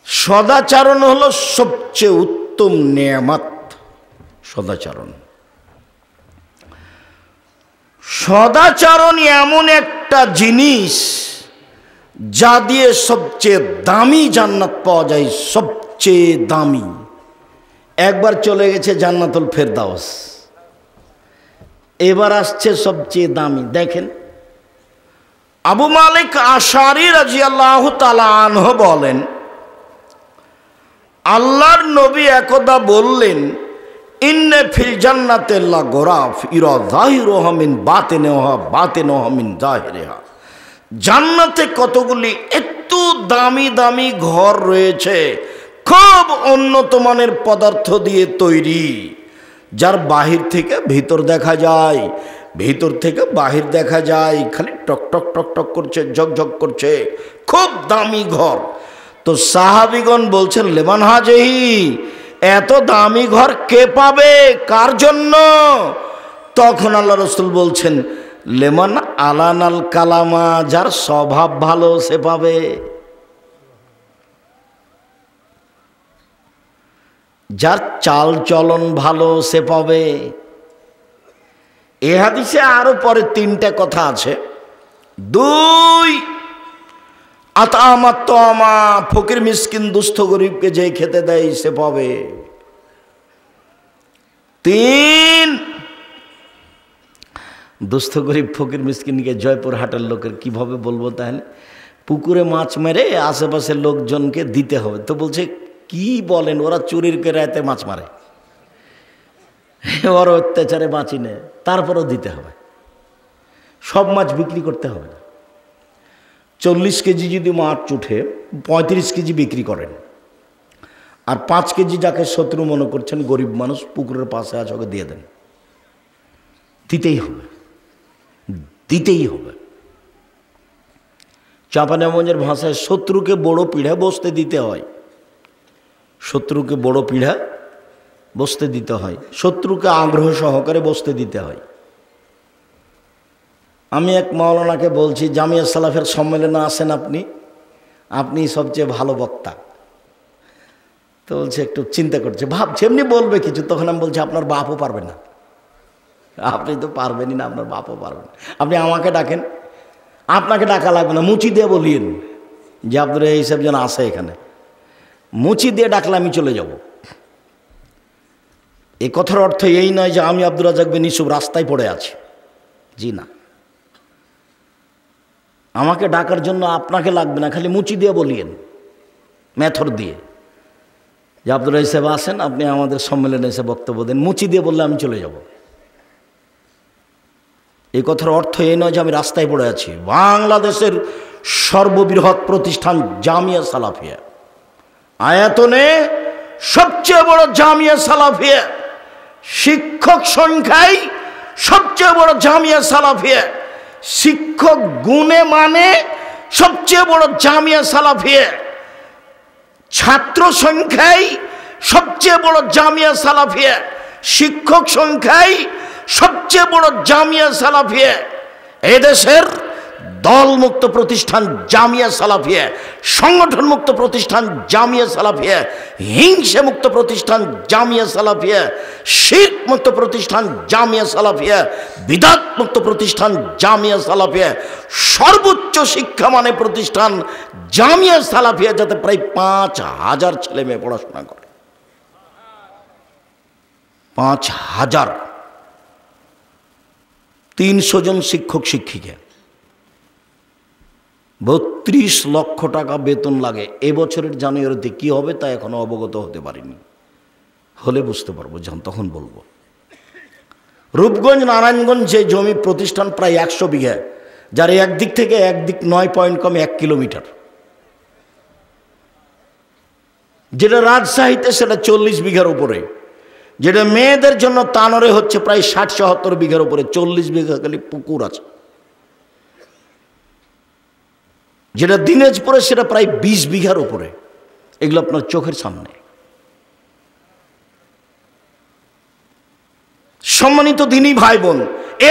Speaker 1: সদাচরণ হলো সবচেয়ে উত্তম নেয়ামত। সদাচরণ, সদাচরণ এমন একটা জিনিস যা দিয়ে সবচেয়ে দামি জান্নাত পাওয়া যায়, সবচেয়ে দামি। একবার চলে গেছে জান্নাতুল ফেরদাউস, এবার আসছে সবচেয়ে দামি। দেখেন, আবু মালিক আশারি রাদিয়াল্লাহু তাআলা আনহু বলেন, আল্লাহর নবী একদা বললেন, ইন্নে ফিল জান্নাতি লা গোরাফ ইরা যাহিরুহা মিন বাতিনিহা বাতিনুহা মিন যাহিরিহা। জান্নাতে কতগুলি এত দামি দামি ঘর রয়েছে, খুব উন্নত মানের পদার্থ দিয়ে তৈরি, যার বাহির থেকে ভিতর দেখা যায়, ভিতর থেকে বাহির দেখা যায়, খালি টক টক টক টক করছে, ঝকঝক করছে, খুব দামি ঘর। তো সাহাবীগণ বলছেন, লেমান হাজেহি, এত দামি ঘর কে পাবে, কার জন্য? তখন আল্লাহ রাসূল বলছেন, লেমান আলানাল কালামা, যার স্বভাব ভালো সে পাবে। যার চাল চলন ভালো সে পাবে। এ হাদিসে আরো পরে তিনটা কথা আছে। 2, আতামাত তামা, ফকির মিসকিন দুস্থ গরিবকে যে খেতে দেয় সে পাবে। 3, দুস্থ গরিব ফকির মিসকিনকে জয়পুরহাটের লোকের কিভাবে বলবো তাহলে? পুকুরে মাছ মেরে আশেপাশের লোকজনকে দিতে হবে। তো বলছে কি বলেন, ওরা চুরির কেরাতে মাছ মারে, ওরা অত্যাচারে বাঁচি নেয়, তারপরেও দিতে হবে। সব মাছ বিক্রি করতে হবে না। 40 কেজি যদি মাছ উঠে 35 কেজি বিক্রি করেন, আর 5 কেজি যাকে শত্রু মনে করছেন, গরিব মানুষ পুকুরের পাশে আছে, ওকে দিয়ে দেন। দিতেই হবে, দিতেই হবে। চাঁপানেগঞ্জের ভাষায় শত্রুকে বড় পিঠা বসতে দিতে হয়, শত্রুকে বড় পিঠা বসতে দিতে হয়, শত্রুকে আগ্রহ সহকারে বসতে দিতে হয়। আমি এক মাওলানাকে বলছি, জামিয়া সালাফের সম্মেলনে আসেন আপনি, আপনি সবচেয়ে ভালো বক্তা। তো বলছে একটু চিন্তা করছে, ভাবছে এমনি বলবে কিছু। তখন আমি বলছি, আপনার বাপও পারবে না, আপনি তো পারবেনই না, আপনার বাপও পারবেন। আপনি আমাকে ডাকেন, আপনাকে ডাকা লাগবে না, মুচি দিয়ে বলিয়েন যে আপনার এইসব যেন আসে এখানে, মুচি দিয়ে ডাকলে আমি চলে যাব। এই কথার অর্থ এই নয় যে আমি আব্দুর রাজ্জাক বিন ইউসুফ রাস্তায় পড়ে আছি, জি না। আমাকে ডাকার জন্য আপনাকে লাগবে না, খালি মুচি দিয়ে বলিয়েন, মেথর দিয়ে, যে আব্দুর রাজ্জাক সাহেব আসেন, আপনি আমাদের সম্মেলনে এসে বক্তব্য দেন। মুচি দিয়ে বললে আমি চলে যাব। এই কথার অর্থ এই নয় যে আমি রাস্তায় পড়ে আছি। বাংলাদেশের সর্ববৃহৎ প্রতিষ্ঠান জামিয়া সালাফিয়া, আয়াতনে সবচেয়ে বড় জামিয়া সালাফিয়া, শিক্ষক সংখ্যায় সবচেয়ে বড় জামিয়া সালাফিয়া, শিক্ষক গুণে মানে সবচেয়ে বড় জামিয়া সালাফিয়া, ছাত্র সংখ্যায় সবচেয়ে বড় জামিয়া সালাফিয়া, শিক্ষক সংখ্যায় সবচেয়ে বড় জামিয়া সালাফিয়া। এদেশের দলমুক্ত প্রতিষ্ঠান জামিয়া সালাফিয়া, সংগঠন মুক্ত প্রতিষ্ঠান জামিয়া সালাফিয়া, হিংসা মুক্ত প্রতিষ্ঠান জামিয়া সালাফিয়া, শিরক মুক্ত প্রতিষ্ঠান জামিয়া সালাফিয়া, বিদআত মুক্ত প্রতিষ্ঠান জামিয়া সালাফিয়া, সর্বোচ্চ শিক্ষামানের প্রতিষ্ঠান জামিয়া সালাফিয়া, যাতে প্রায় 5000 ছেলে মেয়ে পড়াশোনা করে। 5000, 300 জন শিক্ষক শিক্ষিকা, 32 লক্ষ টাকা বেতন লাগে। এবছরের জানুয়ারিতে কি হবে তা এখনো অবগত হতে পারিনি, হলে বুঝতে পারবো, যখন তখন বলবো। রূপগঞ্জ নারায়ণগঞ্জ যে জমি প্রতিষ্ঠান প্রায় 100 বিঘা, যার একদিক থেকে একদিক 9 পয়েন্ট কমে 1 কিলোমিটার, যেটা রাজশাহীতে সেটা 40 বিঘার উপরে, যেটা মেয়েদের জন্য তানরে হচ্ছে প্রায় 60-70 বিঘার উপরে, 40 বিঘা খালি পুকুর আছে। যেটা দিনাজপুরে সেটা প্রায় 20 বিঘার উপরে। এগুলো আপনার চোখের সামনে। সম্মানিত দিনী ভাই বোন,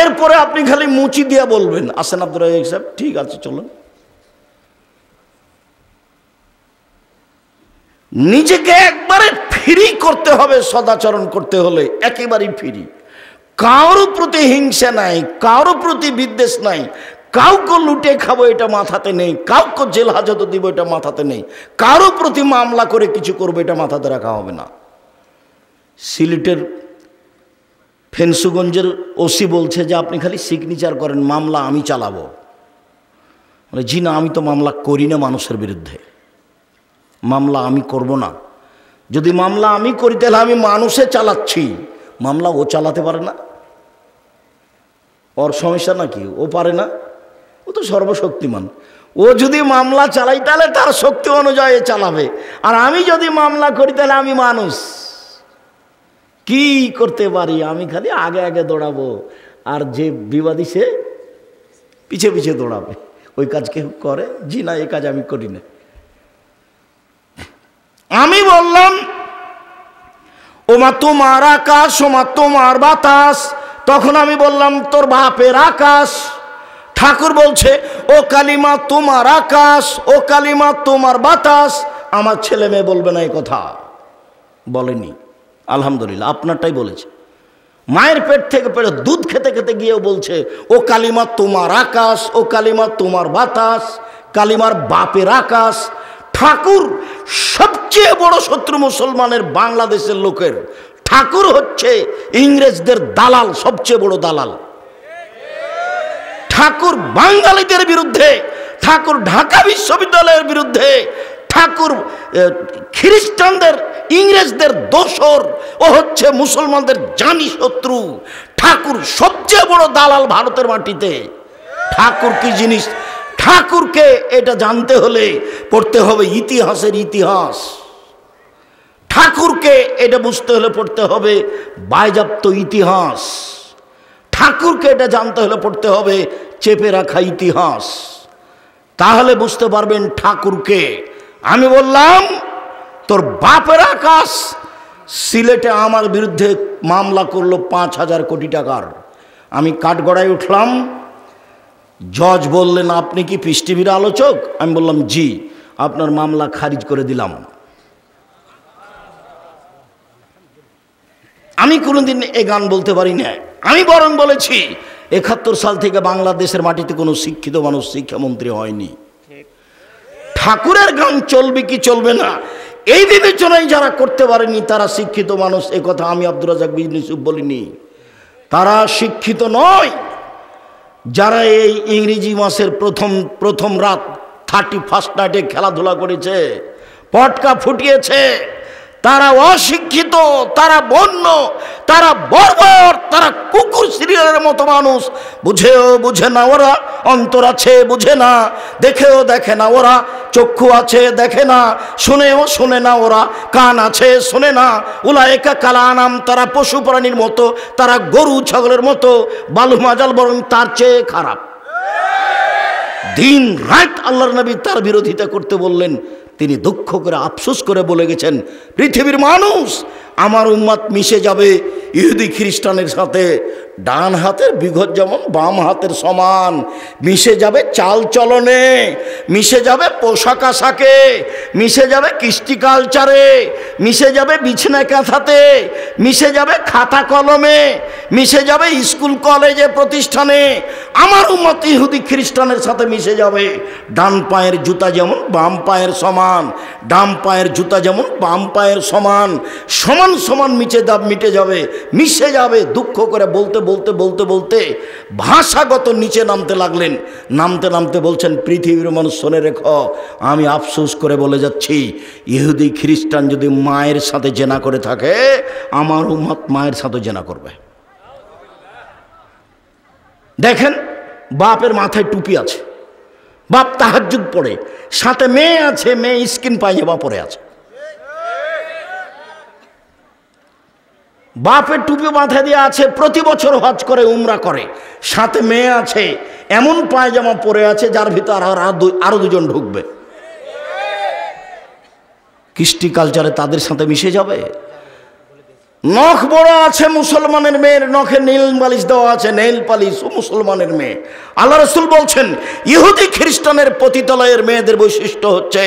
Speaker 1: এরপরে আপনি খালি মুচি দিয়া বলবেন আসেন আব্দুর রাজ্জাক সাহেব, ঠিক আছে চলুন। নিজেকে একবারে ফ্রি করতে হবে, সদাচরণ করতে হলে একেবারেই ফ্রি। কারো প্রতি হিংসা নাই, কারো প্রতি বিদ্বেষ নাই, কাউকে লুটে খাবো এটা মাথাতে নেই, কাউকে জেল হাজতে দিব এটা মাথাতে নেই, কারো প্রতি মামলা করে কিছু করবো এটা মাথাতে রাখা হবে না। সিলেটের ফেন্সুগঞ্জের ওসি বলছে যে আপনি খালি সিগনেচার করেন, মামলা আমি চালাবো। মানে জি না, আমি তো মামলা করি না মানুষের বিরুদ্ধে, মামলা আমি করব না। যদি মামলা আমি করি তাহলে আমি মানুষে চালাচ্ছি, মামলা ও চালাতে পারে না। ওর সমস্যা নাকি? ও পারে না? ও তো সর্বশক্তিমান। ও যদি মামলা চালাই তাহলে তার শক্তি অনুযায়ী চালাবে, আর আমি যদি মামলা করি তাহলে আমি মানুষ, কি করতে পারি? আমি খালি আগে আগে দৌড়াবো, আর যে বিবাদী সে পিছে পিছে দৌড়াবে। ওই কাজ কেউ করে? জি না, এই কাজ আমি করি না। আমি বললাম ওমা তোমার আকাশ, ওমা তোমার বাতাস। তখন আমি বললাম তোর বাপের আকাশ। ঠাকুর বলছে ও কালিমা তোমার আকাশ, ও কালিমা তোমার বাতাস। আমার ছেলে মেয়ে বলবে না এই কথা, বলেনি। আলহামদুলিল্লাহ, আপনারটাই বলেছে। মায়ের পেট থেকে পেটে দুধ খেতে খেতে গিয়েও বলছে ও কালিমা তোমার আকাশ, ও কালিমা তোমার বাতাস, কালিমার বাপের আকাশ। ঠাকুর সবচেয়ে বড় শত্রু মুসলমানের, বাংলাদেশের লোকের। ঠাকুর হচ্ছে ইংরেজদের দালাল, সবচেয়ে বড় দালাল। ঠাকুর বাঙালিদের বিরুদ্ধে, ঠাকুর ঢাকা বিশ্ববিদ্যালয়ের বিরুদ্ধে, ঠাকুর খ্রিস্টানদের, ইংরেজদের দোসর। ও হচ্ছে মুসলমানদের জানি শত্রু। ঠাকুর সবচেয়ে বড় দালাল ভারতের মাটিতে। ঠাকুর কি জিনিস? ঠাকুরকে এটা জানতে হলে পড়তে হবে ইতিহাসের ইতিহাস। ঠাকুরকে এটা বুঝতে হলে পড়তে হবে বায়জাপ্ত ইতিহাস। ঠাকুরকে এটা জানতে হলে পড়তে হবে চেপে রাখা ইতিহাস। তাহলে বুঝতে পারবেন ঠাকুরকে। আমি বললাম তোর বাপের আকাশ সিলেটে আমার বিরুদ্ধে মামলা করলো 5,000 কোটি টাকার। আমি কাঠগড়ায় উঠলাম। জজ বললেন আপনি কি পিস টিভির আলোচক? আমি বললাম জি। আপনার মামলা খারিজ করে দিলাম। আমি কোনোদিন এ গান বলতে পারি না। আমি বরং বলেছি 71 সাল থেকে বাংলাদেশের মাটিতে কোনো শিক্ষিত মানুষ শিক্ষামন্ত্রী হয়নি। ঠাকুরের গান চলবে কি চলবে না এই বিবেচনায় যারা করতে পারেনি তারা শিক্ষিত মানুষ, এ কথা আমি আব্দুর রাজ্জাক বিন ইউসুফ বলিনি। তারা শিক্ষিত নয়। যারা এই ইংরেজি মাসের প্রথম রাত 31st নাইটে খেলাধুলা করেছে, পটকা ফুটিয়েছে, তারা অশিক্ষিত, তারা বন্য, তারা বর্বর, তারা কুকুর সিরিয়ালের মতো মানুষ। বুঝেও বুঝে না ওরা, অন্তর আছে বুঝে না, দেখেও দেখে না ওরা, চক্ষু আছে দেখে না, শুনেও শোনে না ওরা, কান আছে শোনে না। উলায়েকা কালানাম, তারা পশু প্রাণীর মতো, তারা গরু ছাগলের মতো, বালু মাজাল বরং তার চেয়ে খারাপ। দিন রাত আল্লাহর নবী তার বিরোধিতা করতে বললেন। তিনি দুঃখ করে আফসোস করে বলে গেছেন পৃথিবীর মানুষ আমার উম্মত মিশে যাবে ইহুদি খ্রিস্টানের সাথে। ডান হাতের বিঘত যেমন বাম হাতের সমান, মিশে যাবে চাল চলনে, মিশে যাবে পোশাক আশাকে, মিশে যাবে কৃষ্টি কালচারে, মিশে যাবে বিছনা কাঁথাতে, মিশে যাবে খাতা কলমে, মিশে যাবে স্কুল কলেজে প্রতিষ্ঠানে। আমার উম্মত ইহুদি খ্রিস্টানের সাথে মিশে যাবে। ডান পায়ের জুতা যেমন বাম পায়ের সমান, ডান পায়ের জুতা যেমন বাম পায়ের সমান, সমান সমান মিটে যাবে, মিশে যাবে। দুঃখ করে বলতে বলতে বলতে বলতে ভাষাগত নিচে নামতে লাগলেন। নামতে নামতে বলছেন পৃথিবীর মানুষ শোনে রেখো, আমি আফসোস করে বলে যাচ্ছি ইহুদি খ্রিস্টান যদি মায়ের সাথে জেনা করে থাকে আমার উম্মত মায়ের সাথে জেনা করবে। দেখেন বাপের মাথায় টুপি আছে, বাপ তাহাজ্জুদ পড়ে, সাথে মেয়ে আছে, মেয়ে স্কিন পায়জামা পরে আছে। বাপের টুপি মাথায় দিয়ে আছে, প্রতি বছর হজ করে, উমরা করে, সাথে মেয়ে আছে, এমন পায়জামা পরে আছে যার ভিতর আরো দুজন ঢুকবে। কৃষ্টি কালচারে তাদের সাথে মিশে যাবে। নখ বড় আছে মুসলমানের মেয়ের, নখে নেইল পালিশ দেওয়া আছে, নেইল পালিশ ও মুসলমানের মেয়ে। আল্লাহ রাসূল বলছেন ইহুদি খ্রিস্টানের পতিতালয়ের মেয়েদের বৈশিষ্ট্য হচ্ছে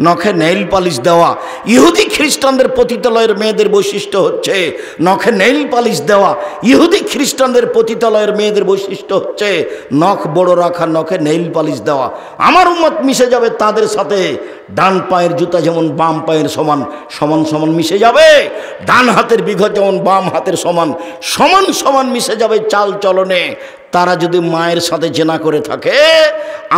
Speaker 1: নখে নেইল পালিশ দেওয়া। ইহুদি খ্রিস্টানদের পতিতালয়ের মেয়েদের বৈশিষ্ট্য হচ্ছে নখে নেইল পালিশ দেওয়া। ইহুদি খ্রিস্টানদের পতিতালয়ের মেয়েদের বৈশিষ্ট্য হচ্ছে নখ বড় রাখা, নখে নেইল পালিশ দেওয়া। আমার উম্মত মিশে যাবে তাদের সাথে। ডান পায়ের জুতা যেমন বাম পায়ের সমান সমান সমান মিশে যাবে, ডান হাতের বিঘত যেমন বাম হাতের সমান সমান সমান মিশে যাবে চাল চলনে। তারা যদি মায়ের সাথে জেনা করে থাকে,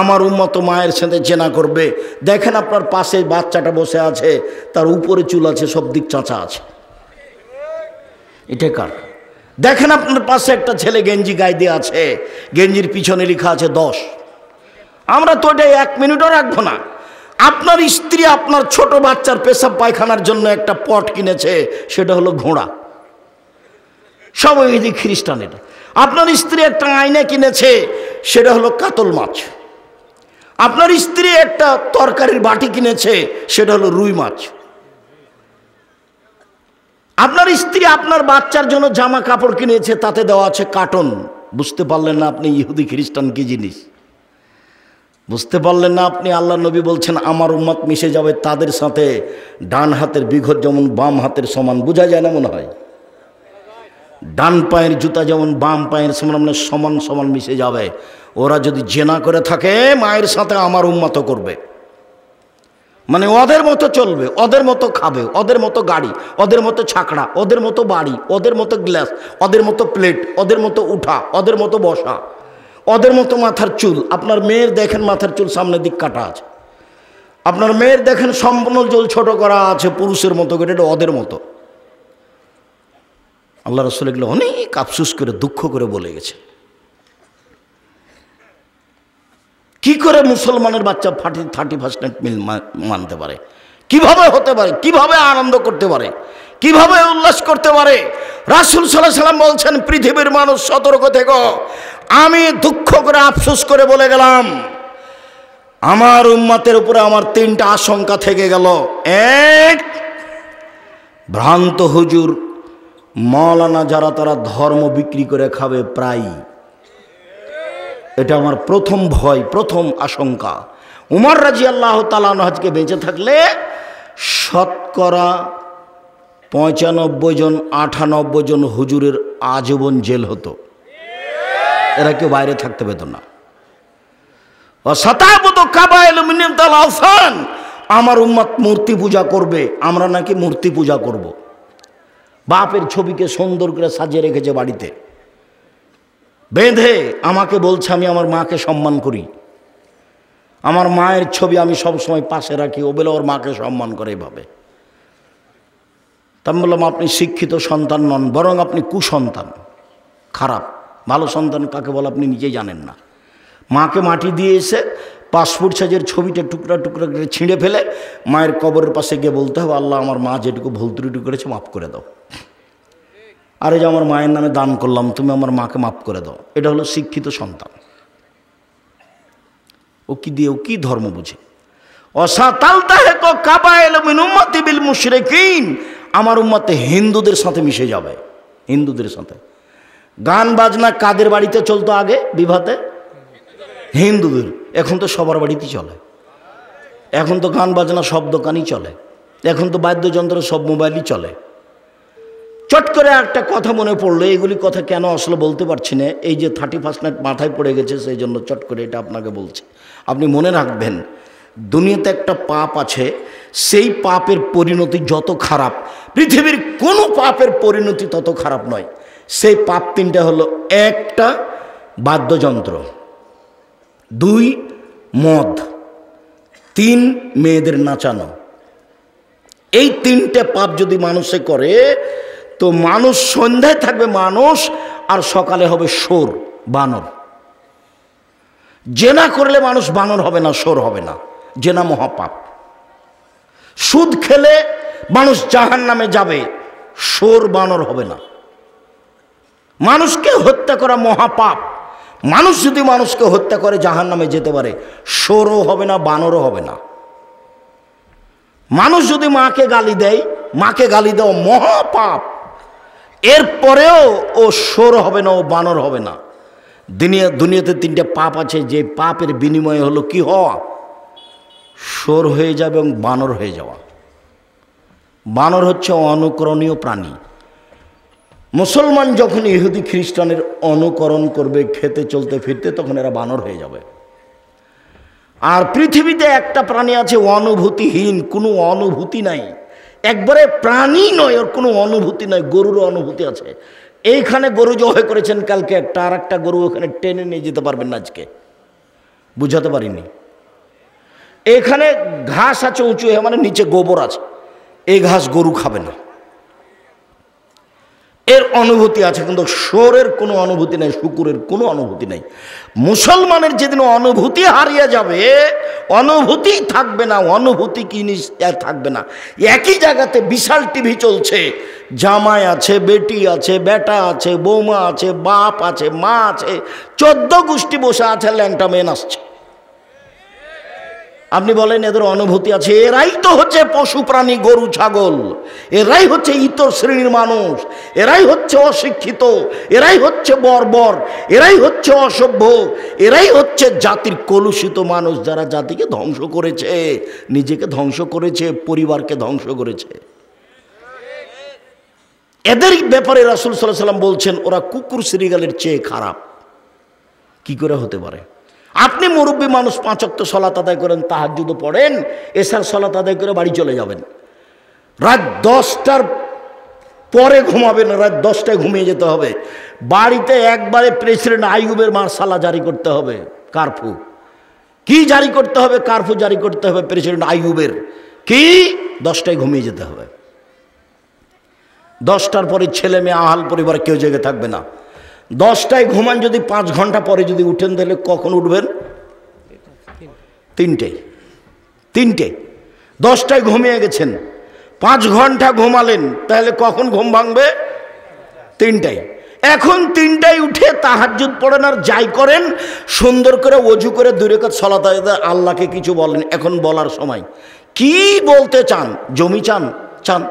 Speaker 1: আমার উম্মত মায়ের সাথে জেনা করবে। দেখেন আপনার পাশে বাচ্চাটা বসে আছে, তার উপরে চুল আছে, সব দিক চাঁচা আছে, এটা কার? দেখেন আপনার পাশে একটা ছেলে গেঞ্জি গায়ে দিয়ে আছে, গেঞ্জির পিছনে লেখা আছে 10। আমরা তো এটা 1 মিনিটও রাখবো না। আপনার স্ত্রী আপনার ছোট বাচ্চার পেশাব পায়খানার জন্য একটা পট কিনেছে, সেটা হলো ঘোড়া। সব ইহুদি খ্রিস্টানের। আপনার স্ত্রী একটা আয়না কিনেছে, সেটা হলো কাতল মাছ। আপনার স্ত্রী একটা তরকারির বাটি কিনেছে, সেটা হলো রুই মাছ। আপনার স্ত্রী আপনার বাচ্চার জন্য জামা কাপড় কিনেছে, তাতে দেওয়া আছে কার্টন। বুঝতে পারলেন না আপনি ইহুদি খ্রিস্টান কি জিনিস? বুঝতে পারলেন না আপনি আল্লাহ নবী বলছেন আমার উম্মত মিশে যাবে তাদের সাথে, ডান হাতের বিঘত যেমন বাম হাতের সমান। বোঝা যায় না মনে হয়? ডান পায়ের জুতা যেমন বাম পায়ের সমান, মানে সমান সমান মিশে যাবে। ওরা যদি জেনা করে থাকে মায়ের সাথে, আমার উম্মত করবে, মানে ওদের মতো চলবে, ওদের মতো খাবে, ওদের মতো গাড়ি, ওদের মতো ছাকড়া, ওদের মতো বাড়ি, ওদের মতো গ্লাস, ওদের মতো প্লেট, ওদের মতো উঠা, ওদের মতো বসা, ওদের মতো মাথার চুল। আপনার মেয়ের দেখেন মাথার চুল সামনের দিক কাটা আছে, আপনার মেয়ের দেখেন সম্পূর্ণ চুল ছোট করা আছে পুরুষের মতো করে, এটা ওদের মতো। আল্লাহ রাসূল এগুলো অনেক আফসোস করে দুঃখ করে বলে গেছে। কি করে মুসলমানের বাচ্চা 31 মিল মানতে পারে? কিভাবে হতে পারে? কিভাবে আনন্দ করতে পারে? কিভাবে উল্লাস করতে পারে? রাসূল সাল্লাল্লাহু আলাইহি ওয়াসাল্লাম বলছেন পৃথিবীর মানুষ সতর্ক থেকো। আমি দুঃখ করে আফসোস করে বলে গেলাম আমার উম্মতের উপরে আমার 3টা আশঙ্কা থেকে গেল। এক, ভ্রান্ত হুজুর মাওলানা যারা, তারা ধর্ম বিক্রি করে খাবে প্রায়। এটা আমার প্রথম ভয়, প্রথম আশঙ্কা। উমর রাদিয়াল্লাহু তাআলা আনহু আজকে বেঁচে থাকলে শতকরা 95 জন 98 জন হুজুরের আজীবন জেল হতো, এরা কেউ বাইরে থাকতে পেত না। আমার উম্মত মূর্তি পূজা করবে, আমরা নাকি মূর্তি পূজা করব। বাপের ছবিকে সুন্দর করে সাজিয়ে রেখেছে বাড়িতে, বেঁধে আমাকে বলছে আমি আমার মাকে সম্মান করি, আমার মায়ের ছবি আমি সব সময় পাশে রাখি, ও বলে ওর মাকে সম্মান করে এভাবে। তা আমি বললাম আপনি শিক্ষিত সন্তান নন, বরং আপনি কুসন্তান, খারাপ। ভালো সন্তান কাকে বলে আপনি নিজেই জানেন না। মাকে মাটি দিয়ে এসে পাসপোর্ট সাইজের ছবিটা টুকরা টুকরা করে ছিঁড়ে ফেলে মায়ের কবরের পাশে গিয়ে বলতে হবে আল্লাহ আমার মা যেটুকু ভুল ত্রুটি করেছে মাফ করে দাও। আরে যে আমার মায়ের নামে দান করলাম, তুমি আমার মাকে মাফ করে দাও। এটা হলো শিক্ষিত সন্তান। ও কি দিয়ে, ও কি ধর্ম বুঝে? আমার উম্মতে হিন্দুদের সাথে মিশে যাবে, হিন্দুদের সাথে। গান বাজনা কাদের বাড়িতে চলতো আগে বিবাহতে? হিন্দুদের। এখন তো সবার বাড়িতেই চলে। এখন তো গান বাজনা সব দোকানই চলে, এখন তো বাদ্যযন্ত্র সব মোবাইলই চলে। চট করে একটা কথা মনে পড়লো, এগুলি কথা কেন আসলে বলতে পারছি না, এই যে 31 নাইট মাথায় পড়ে গেছে, সেই জন্য চট করে এটা আপনাকে বলছি। আপনি মনে রাখবেন দুনিয়াতে একটা পাপ আছে, সেই পাপের পরিণতি যত খারাপ, পৃথিবীর কোনো পাপের পরিণতি তত খারাপ নয়। সেই পাপ 3টা হলো, 1টা বাদ্যযন্ত্র, 2 মদ, 3 মেয়েদের নাচানো। এই 3টে পাপ যদি মানুষে করে তো মানুষ সন্ধ্যায় থাকবে মানুষ, আর সকালে হবে শোর, বানর। জেনা করলে মানুষ বানর হবে না, শোর হবে না, জেনা মহাপাপ। সুদ খেলে মানুষ জাহান্নামে যাবে, শোর বানর হবে না। মানুষকে হত্যা করা মহাপাপ। মানুষ যদি মানুষকে হত্যা করে জাহান্নামে যেতে পারে, সরও হবে না, বানরও হবে না। মানুষ যদি মাকে গালি দেয়, মাকে গালি দেওয়া মহাপাপ, এরপরেও ও সর হবে না, ও বানর হবে না। দুনিয়াতে তিনটে পাপ আছে, যে পাপের বিনিময়ে হলো কি হওয়া? সর হয়ে যাবে এবং বানর হয়ে যাওয়া। বানর হচ্ছে অনুকরণীয় প্রাণী। মুসলমান যখন ইহুদি খ্রিস্টানের অনুকরণ করবে খেতে চলতে ফিরতে, তখন এরা বানর হয়ে যাবে। আর পৃথিবীতে একটা প্রাণী আছে অনুভূতিহীন, কোনো অনুভূতি নাই, একবারে প্রাণী নয়, ওর কোনো অনুভূতি নাই। গরুর অনুভূতি আছে। এইখানে গরু জবাই করেছেন কালকে একটা, আর একটা গরু ওখানে টেনে নিয়ে যেতে পারবেন না আজকে, বুঝাতে পারিনি। এখানে ঘাস আছে উঁচু, মানে নিচে গোবর আছে, এই ঘাস গরু খাবে না। এর অনুভূতি আছে, কিন্তু শোরের কোনো অনুভূতি নেই, শুকুরের কোনো অনুভূতি নেই। মুসলমানের যেদিন অনুভূতি হারিয়ে যাবে, অনুভূতি থাকবে না, অনুভূতি কি থাকবে না। একই জায়গাতে বিশাল টিভি চলছে, জামাই আছে, বেটি আছে, বেটা আছে, বৌমা আছে, বাপ আছে, মা আছে, 14 গোষ্ঠী বসে আছে, ল্যাংটা মেন আসছে। আপনি বলেন এদের অনুভূতি আছে? এরাই তো হচ্ছে পশু প্রাণী, গরু ছাগল। এরাই হচ্ছে ইতর শ্রেণীর মানুষ, এরাই হচ্ছে অশিক্ষিত, এরাই হচ্ছে বর্বর, এরাই হচ্ছে অসভ্য, এরাই হচ্ছে জাতির কলুষিত মানুষ, যারা জাতিকে ধ্বংস করেছে, নিজেকে ধ্বংস করেছে, পরিবারকে ধ্বংস করেছে। এদের ব্যাপারে রাসূল সাল্লাল্লাহু আলাইহি ওয়াসাল্লাম বলছেন, ওরা কুকুর শ্রীগালের চেয়ে খারাপ। কি করে হতে পারে? আপনি মুরব্বী মানুষ, 5 ওয়াক্ত সালাত আদায় করেন, তাহাজ্জুদ পড়েন, এশার সালাত আদায় করে বাড়ি চলে যাবেন, রাত 10টার পরে ঘুমাবেন, রাত 10টায় ঘুমিয়ে যেতে হবে। বাড়িতে একবারে প্রেসিডেন্ট আইয়ুবের মার্শালা জারি করতে হবে, কারফিউ। কি জারি করতে হবে? কারফিউ জারি করতে হবে প্রেসিডেন্ট আইয়ুবের। কি? 10টায় ঘুমিয়ে যেতে হবে। 10টার পরে ছেলে মেয়ে আহাল পরিবার কেউ জেগে থাকবে না। 10টায় ঘুমান, যদি 5 ঘন্টা পরে যদি উঠেন, তাহলে কখন উঠবেন? 3টে। 10টায় ঘুমিয়ে গেছেন, 5 ঘন্টা ঘুমালেন, তাহলে কখন ঘুম ভাঙবে? 3টায়। এখন 3টায় উঠে তাহাজ্জুদ পড়েন, আর যাই করেন সুন্দর করে ওযু করে 2 রাকাত সালাত আদায়, আল্লাহকে কিছু বলেন। এখন বলার সময় কি বলতে চান? জমি চান? চান।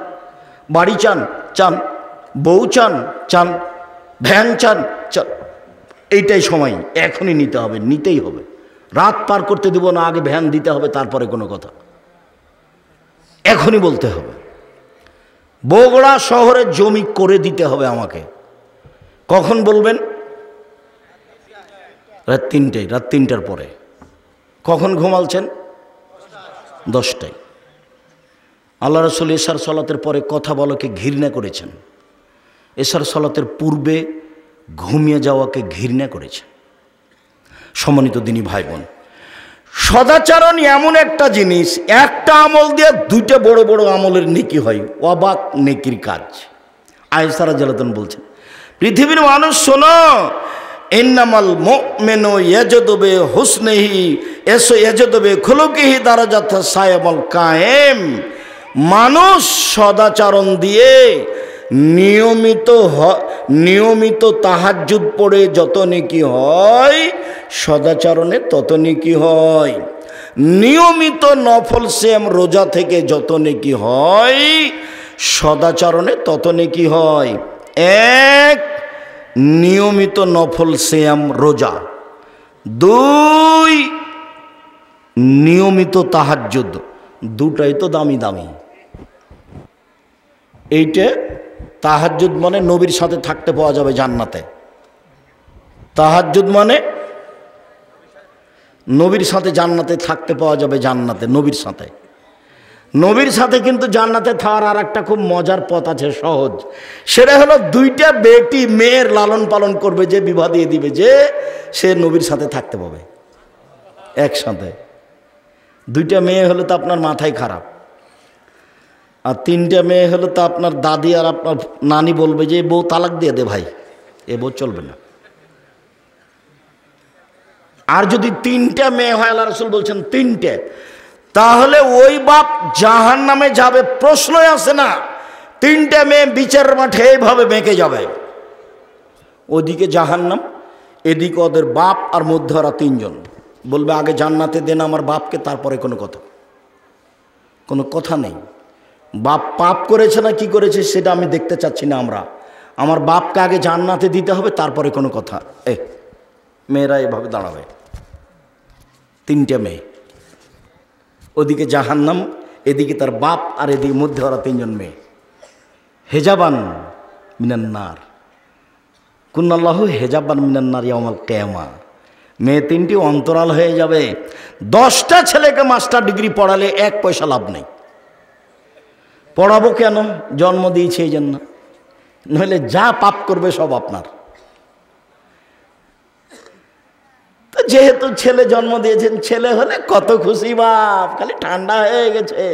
Speaker 1: বাড়ি চান? চান। বউ চান? চান। ভ্যান চান? চান। এইটাই সময়, এখনই নিতে হবে, নিতেই হবে। রাত পার করতে দেব না, আগে ভ্যান দিতে হবে, তারপরে কোনো কথা। এখনই বলতে হবে। বগুড়া শহরে জমি করে দিতে হবে আমাকে। কখন বলবেন? রাত 3টায়। রাত 3টার পরে। কখন ঘুমালছেন? 10টায়। আল্লাহ রাসূল এশার সালাতের পরে কথা বলাকে ঘৃণা করেছেন, এশার সালাতের পূর্বে ঘুমিয়ে যাওয়াকে ঘৃণা করেছেন। সম্মানিত দিনী ভাই বোন, সদাচরণ এমন একটা জিনিস, একটা আমল দিয়ে 2টা বড় বড় আমলের নেকি হয়, অবাক নেকির কাজ। আয়েশা রাদিয়াল্লাহু আনহা বলছেন, পৃথিবীর মানুষ শোনো, ইন্নামাল মুমিনু ইয়াজদু বি হুসনিহি ইয়াজদু বি খুলুকিহি দারাজাত সায়াবুল কায়েম। মানুষ সদাচরণ দিয়ে নিয়মিত তাহাজ্জুদ পড়ে যত নেকি হয়, সদাচরণে তত নেকি হয়। নিয়মিত নফল সিয়াম রোজা থেকে যত নেকি হয়, সদাচরণে তত নেকি হয়। 1, নিয়মিত নফল সিয়াম রোজা। 2, নিয়মিত তাহাজ্জুদ। 2টাই তো দামি দামি। এইটা তাহাজ্জুদ মানে নবীর সাথে থাকতে পাওয়া যাবে জান্নাতে। তাহাজ্জুদ মানে নবীর সাথে জান্নাতে থাকতে পাওয়া যাবে, জান্নাতে নবীর সাথে। নবীর সাথে কিন্তু জান্নাতে থাকার আর একটা খুব মজার পথ আছে, সহজ। সেটা হলো 2টা বেটি মেয়ের লালন পালন করবে, যে বিবাহ দিয়ে দিবে, যে সে নবীর সাথে থাকতে পাবে একসাথে। 2টা মেয়ে হলে তো আপনার মাথায় খারাপ, আর 3টা মেয়ে হলে তো আপনার দাদি আর আপনার নানি বলবে যে বউ তালাক দিয়ে দে ভাই, এ বউ চলবে না। আর যদি 3টা মেয়ে হয়, আল্লাহ রাসূল বলছেন 3টে, তাহলে ওই বাপ জাহান্নামে যাবে, প্রশ্নই আসে না। 3টে মেয়ে বিচারের মাঠে এইভাবে বেঁকে যাবে, ওদিকে জাহান্নাম, এদিকে ওদের বাপ, আর মধ্যে ওরা তিনজন। বলবে আগে জান্নাতে দেন আমার বাপকে, তারপরে কোনো কথা নেই। বাপ পাপ করেছে না কি করেছে সেটা আমি দেখতে চাচ্ছি না। আমার বাপকে আগে জান্নাতে দিতে হবে, তারপরে কোনো কথা। মেয়েরা এভাবে দাঁড়াবে, তিনটে মেয়ে, ওদিকে জাহান্নাম, এদিকে তার বাপ, আর এদিকে মধ্যে ওরা তিনজন মেয়ে। হেজাবান মিনান্নার, কুন্নাল্লাহু হেজাবান মিনান্নার ইয়াউমাল কিয়ামা। মেয়ে তিনটি অন্তরাল হয়ে যাবে। 10টা ছেলেকে মাস্টার ডিগ্রি পড়ালে 1 পয়সা লাভ নেই। পড়াবো কেন? জন্ম দিয়েছে এই জন্য, নইলে যা পাপ করবে সব আপনার। তো যেহেতু ছেলে জন্ম দিয়েছেন, ছেলে হলে কত খুশি বাপ, খালি ঠান্ডা হয়ে গেছে।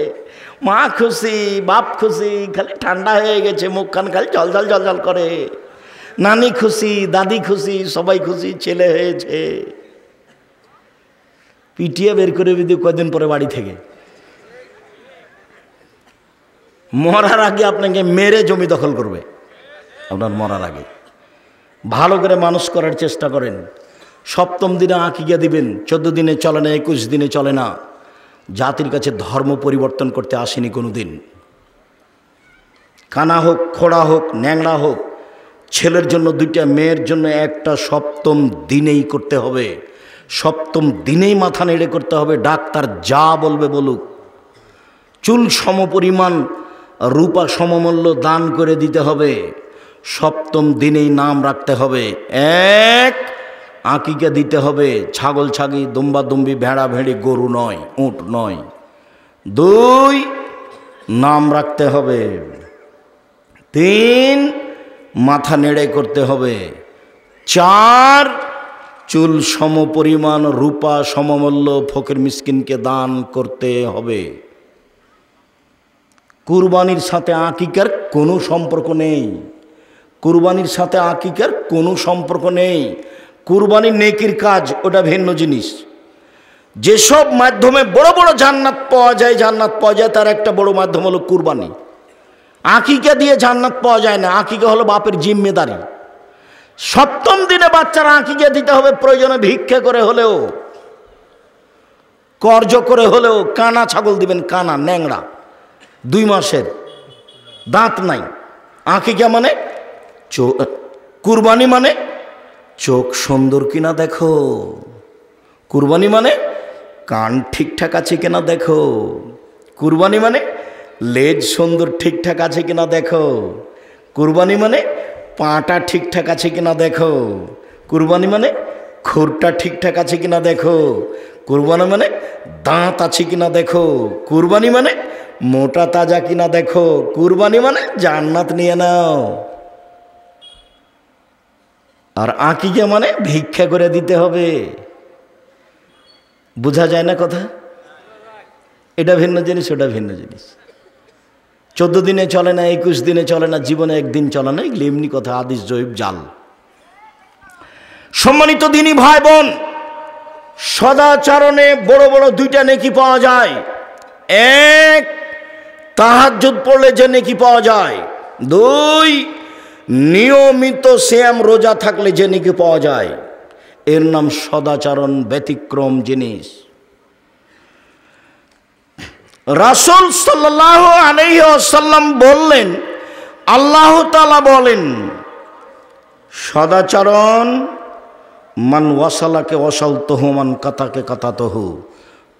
Speaker 1: মা খুশি, বাপ খুশি, খালি ঠান্ডা হয়ে গেছে, মুখখান খালি জলজল জলজল করে। নানি খুশি, দাদি খুশি, সবাই খুশি, ছেলে হয়েছে। পিটিয়ে বের করে দিদি কয়েকদিন পরে বাড়ি থেকে। মরার আগে আপনাকে মেরে জমি দখল করবে আপনার মরার আগে। ভালো করে মানুষ করার চেষ্টা করেন। 7ম দিনে আকিকা দিবেন, 14 দিনে চলে না, 21 দিনে চলে না। জাতির কাছে ধর্ম পরিবর্তন করতে আসেনি কোনো দিন। কানা হোক, খোড়া হোক, ন্যাংড়া হোক, ছেলের জন্য 2টা, মেয়ের জন্য 1টা 7ম দিনেই করতে হবে। 7ম দিনেই মাথা নেড়ে করতে হবে। ডাক্তার যা বলবে বলুক। চুল সমপরিমাণ, রূপা সমমূল্য দান করে দিতে হবে। 7ম দিনেই নাম রাখতে হবে। 1 আকিকা দিতে হবে। ছাগল ছাগি, দুম্বা দুম্বি, ভেড়া ভেড়ি, গরু নয়, উট নয়। 2 নাম রাখতে হবে। 3 মাথা নেড়ে করতে হবে। 4 চুল সমপরিমাণ, রূপা সমমূল্য ফকির মিসকিনকে দান করতে হবে। কুরবানির সাথে আকিকার কোনো সম্পর্ক নেই। কুরবানির সাথে আকিকার কোনো সম্পর্ক নেই। কুরবানি নেকির কাজ, ওটা ভিন্ন জিনিস। যেসব মাধ্যমে বড় বড় জান্নাত পাওয়া যায়, তার একটা বড় মাধ্যম হলো কুরবানি। আকিকা দিয়ে জান্নাত পাওয়া যায় না। আকিকা হলো বাপের জিম্মেদারি। 7ম দিনে বাচ্চারা আকিকা দিতে হবে। প্রয়োজনে ভিক্ষা করে হলেও, কর্জ করে হলেও। কানা ছাগল দিবেন, কানা ন্যাংড়া, 2 মাসের, দাঁত নাই। আকিকা মানে কুরবানি মানে চোখ সুন্দর কিনা দেখো। কুরবানি মানে কান ঠিকঠাক আছে কিনা দেখো। কুরবানি মানে লেজ সুন্দর ঠিকঠাক আছে কিনা দেখো। কুরবানি মানে পাটা ঠিকঠাক আছে কিনা দেখো। কুরবানি মানে খুরটা ঠিকঠাক আছে কিনা দেখো। কুরবানি মানে দাঁত আছে কিনা দেখো। কুরবানি মানে মোটা তাজা কিনা দেখো। কুরবানি মানে জান্নাত নিয়ে নাও। আর আকিকা মানে ভিক্ষা করে দিতে হবে। বোঝা যায় না কথা? এটা ভিন্ন জিনিস, ওটা ভিন্ন জিনিস। 14 দিনে চলে না, 21 দিনে চলে না, জীবনে একদিন চলে না, এগুলো এমনি কথা, হাদিস জয়ীফ জাল। সম্মানিত দিনী ভাই বোন, সদাচরণে বড় বড় 2টা নেকি পাওয়া যায়। 1 তাহাজ্জুদ পড়লে যে নেকি পাওয়া যায়। 2 নিয়মিত সিয়াম রোজা থাকলে যে নেকি পাওয়া যায়। এর নাম সদাচরণ। ব্যতিক্রম জিনিস। রাসূল সাল্লাল্লাহু আলাইহি ওয়াসাল্লাম বললেন, আল্লাহ তাআলা বলেন, সদাচরণ মান ওয়াসালাকে ওয়াসালতহু, মান কাতাকে কাতাতহু।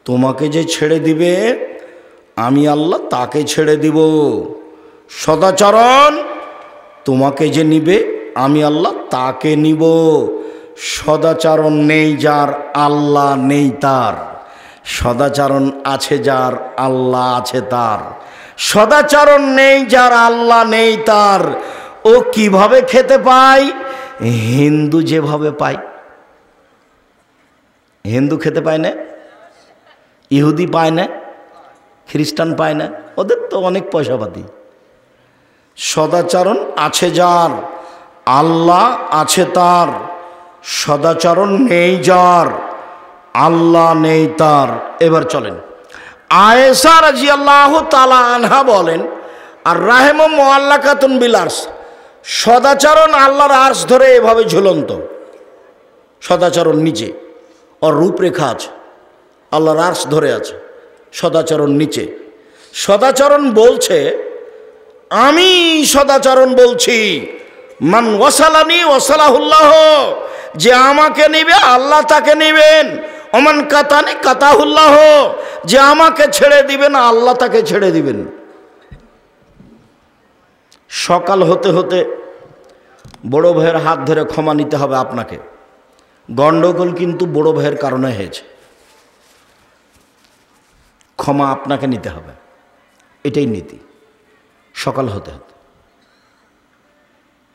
Speaker 1: তোমাকে যে ছেড়ে দিবে আমি আল্লাহ তাকে ছেড়ে দিব। সদাচরণ তোমাকে যে নিবে আমি আল্লাহ তাকে নিব। সদাচরণ নেই যার, আল্লাহ নেই তার। সদাচরণ আছে যার, আল্লাহ আছে তার। সদাচরণ নেই যার, আল্লাহ নেই তার। ও কিভাবে খেতে পায়? হিন্দু যেভাবে পায়। হিন্দু খেতে পায় না, ইহুদি পায় না, খ্রিস্টান পায় না, ওদের তো অনেক পয়সাপাতি। সদাচরণ আছে যার, আল্লাহ আছে তার। সদাচরণ নেই যার, আল্লাহ নেই তার। এবার চলেন, আয়েশা রাদিয়াল্লাহু তাআলা আনহা বলেন, আর রাহিমু মুআল্লাকাতুন বিল আরশ, সদাচরণ আল্লাহর আরশ ধরে এভাবে ঝুলন্ত, সদাচরণ নিচে, ওর রূপরেখা আছে, আল্লাহর আরশ ধরে আছে, সদাচরণ নিচে। সদাচরণ বলছে, আমি সদাচরণ বলছি, মান ওয়াসালানি ওয়াসালাহুল্লাহ, যে আমাকে নিবে আল্লাহ তাকে নিবেন, ওমান কাতানি কাতাহুল্লাহ, যে আমাকে ছেড়ে দিবেন আল্লাহ তাকে ছেড়ে দিবেন। সকাল হতে হতে বড় ভাইয়ের হাত ধরে ক্ষমা নিতে হবে আপনাকে। গণ্ডগোল কিন্তু বড় ভাইয়ের কারণে হয়েছে, ক্ষমা আপনাকে নিতে হবে, এটাই নীতি। সকাল হতে হতে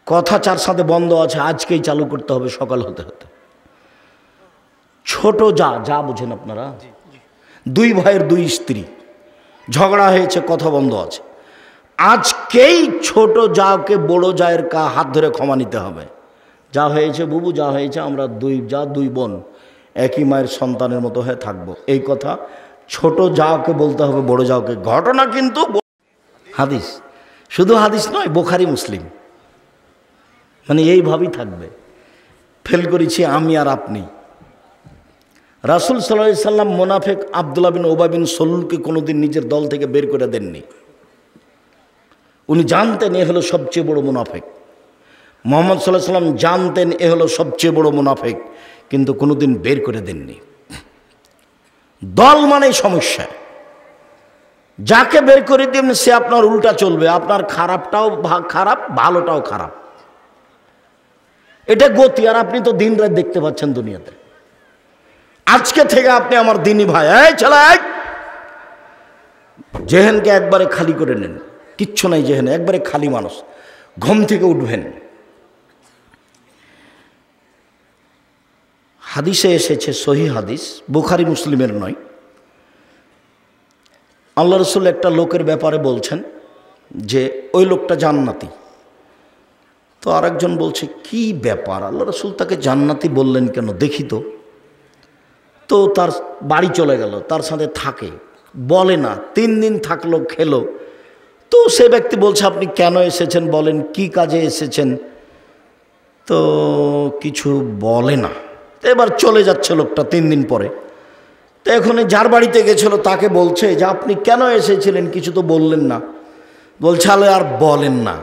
Speaker 1: কথা চার সাথে বন্ধ আছে, আজকেই চালু করতে হবে সকাল হতে হতে। ছোট যা যা বুঝেন আপনারা, দুই ভাইয়ের দুই স্ত্রী, ঝগড়া হয়েছে, কথা বন্ধ আছে, আজকেই ছোট যাকে বড় জায়ের হাত ধরে ক্ষমা নিতে হবে। যা হয়েছে বুবু, যা হয়েছে, আমরা দুই যা দুই বোন একই মায়ের সন্তানের মতো হয়ে থাকবো, এই কথা ছোট যাকে বলতে হবে বড় যাকে। ঘটনা কিন্তু হাদিস, শুধু হাদিস নয়, বুখারী মুসলিম, মানে এইভাবেই থাকবে। ফেল করেছি আমি আর আপনি। রাসূল সাল্লাল্লাহু আলাইহি সাল্লাম মুনাফিক আব্দুল্লাহ বিন উবাই বিন সলুলকে কোনোদিন নিজের দল থেকে বের করে দেননি। উনি জানতেন এ হলো সবচেয়ে বড় মুনাফিক। মুহাম্মদ সাল্লাল্লাহু আলাইহি সাল্লাম জানতেন এ হলো সবচেয়ে বড় মুনাফিক, কিন্তু কোনোদিন বের করে দেননি। দল মানেই সমস্যা, যাকে বের করে দিবেন সে আপনার উল্টা চলবে, আপনার খারাপটাও খারাপ, ভালোটাও খারাপ, এটা গতি। আর আপনি তো দিন রাত দেখতে পাচ্ছেন দুনিয়াতে। আজকে থেকে আপনি আমার দিনী ভাই, এই ছেলে, জেহেনকে একবারে খালি করে নেন, কিচ্ছু নাই জেহেনে, একবারে খালি মানুষ, ঘুম থেকে উঠবেন। হাদিসে এসেছে, সহি হাদিস, বুখারী মুসলিমের নয়, আল্লাহ রসুল একটা লোকের ব্যাপারে বলছেন যে ওই লোকটা জান্নাতি। তো আরেকজন বলছে কি ব্যাপার, আল্লাহ রসুল তাকে জান্নাতি বললেন কেন, দেখি তো। তো তার বাড়ি চলে গেল, তার সাথে থাকে, বলে না, 3 দিন থাকলো, খেলো। তো সে ব্যক্তি বলছে আপনি কেন এসেছেন বলেন, কি কাজে এসেছেন? তো কিছু বলে না। তো এবার চলে যাচ্ছে লোকটা 3 দিন পরে। তো এখন যার বাড়িতে গেছিল তাকে বলছে যে আপনি কেন এসেছিলেন, কিছু তো বললেন না। বলছে আল্লাহ আর বলেন না,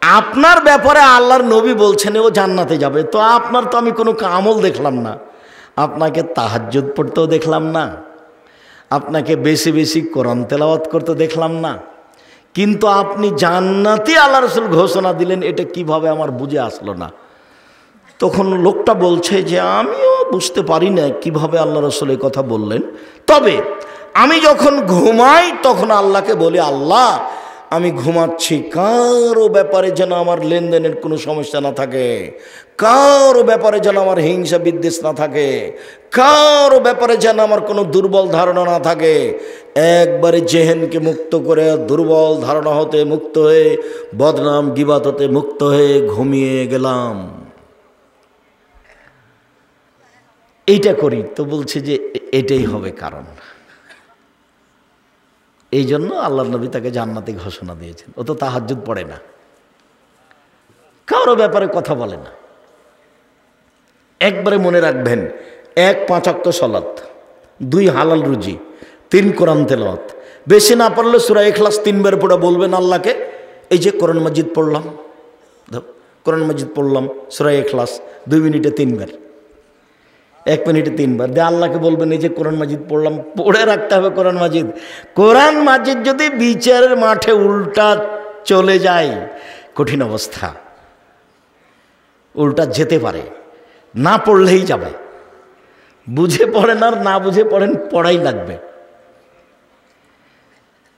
Speaker 1: আপনার ব্যাপারে আল্লাহর নবী বলছেন ও জান্নাতে যাবে, তো আপনার তো আমি কোনো আমল দেখলাম না, আপনাকে তাহাজ্জুদ পড়তেও দেখলাম না, আপনাকে বেশি বেশি কোরআন তেলাওয়াত করতে দেখলাম না, কিন্তু আপনি জান্নাতি আল্লাহ রসুল ঘোষণা দিলেন, এটা কিভাবে আমার বুঝে আসলো না। তখন লোকটা বলছে যে আমিও বুঝতে পারি না কিভাবে আল্লাহ রসুল এই কথা বললেন, তবে আমি যখন ঘুমাই তখন আল্লাহকে বলি, আল্লাহ আমি ঘুমাচ্ছি, কারো ব্যাপারে যেন আমার লেনদেনের কোনো সমস্যা না থাকে, কারো ব্যাপারে যেন আমার হিংসা বিদ্বেষ না থাকে, কারো ব্যাপারে যেন আমার কোনো দুর্বল ধারণা না থাকে। একবারে জেহেনকে মুক্ত করে, দুর্বল ধারণা হতে মুক্ত হয়ে, বদনাম গীবাত হতে মুক্ত হয়ে ঘুমিয়ে গেলাম। এইটা করি। তো বলছে যে এটাই হবে কারণ, এই জন্য আল্লাহ নবী তাকে জান্নাতি ঘোষণা দিয়েছেন। ও তো তাহাজ্জুদ পড়ে না, কারো ব্যাপারে কথা বলে না। একবারে মনে রাখবেন, 1 5 ওয়াক্ত সালাত, 2 হালাল রুজি, 3 কোরআন তেলাওয়াত, বেশি না পারলে সূরা ইখলাস 3 বার পড়ে বলবেন আল্লাহকে, এই যে কোরআন মাজিদ পড়লাম, কোরআন মাজিদ পড়লাম, সূরা ইখলাস 2 মিনিটে 3 বার, 1 মিনিটে 3 বার দিয়ে আল্লাহকে বলবেন এই যে কোরআন মাজিদ পড়লাম। পড়ে রাখতে হবে কোরআন মাজিদ। কোরআন মাজিদ যদি বিচারের মাঠে উল্টা চলে যায়, কঠিন অবস্থা, উল্টা যেতে পারে, না পড়লেই যাবে। বুঝে পড়েন আর না বুঝে পড়েন, পড়াই লাগবে।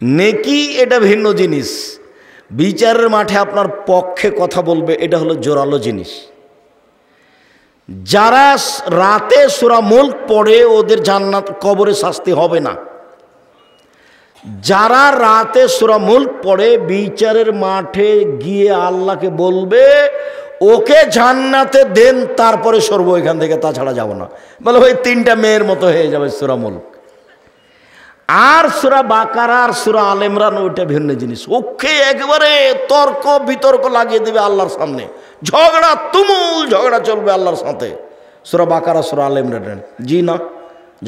Speaker 1: নেকি এটা ভিন্ন জিনিস, বিচারের মাঠে আপনার পক্ষে কথা বলবে, এটা হলো জোরালো জিনিস। যারা রাতে সূরা মুলক পড়ে ওদের জান্নাত, কবরে শাস্তি হবে না। যারা রাতে সূরা মুলক পড়ে বিচারের মাঠে গিয়ে আল্লাহকে বলবে ওকে জান্নাতে দেন, তারপরে সরবো এখান থেকে, তাছাড়া যাব না। বলে ওই 3টা মেয়ের মতো হয়ে যাবে সূরা মুলক। আর সূরা বাকারা আর সূরা আলে ইমরান ওইটা ভিন্ন জিনিস। ওকে একেবারে তর্ক বিতর্ক লাগিয়ে দেবে আল্লাহর সামনে, ঝগড়া তুমুল ঝগড়া চলবে আল্লাহর সাথে। সূরা বাকারা সূরা আলে ইমরান, জি না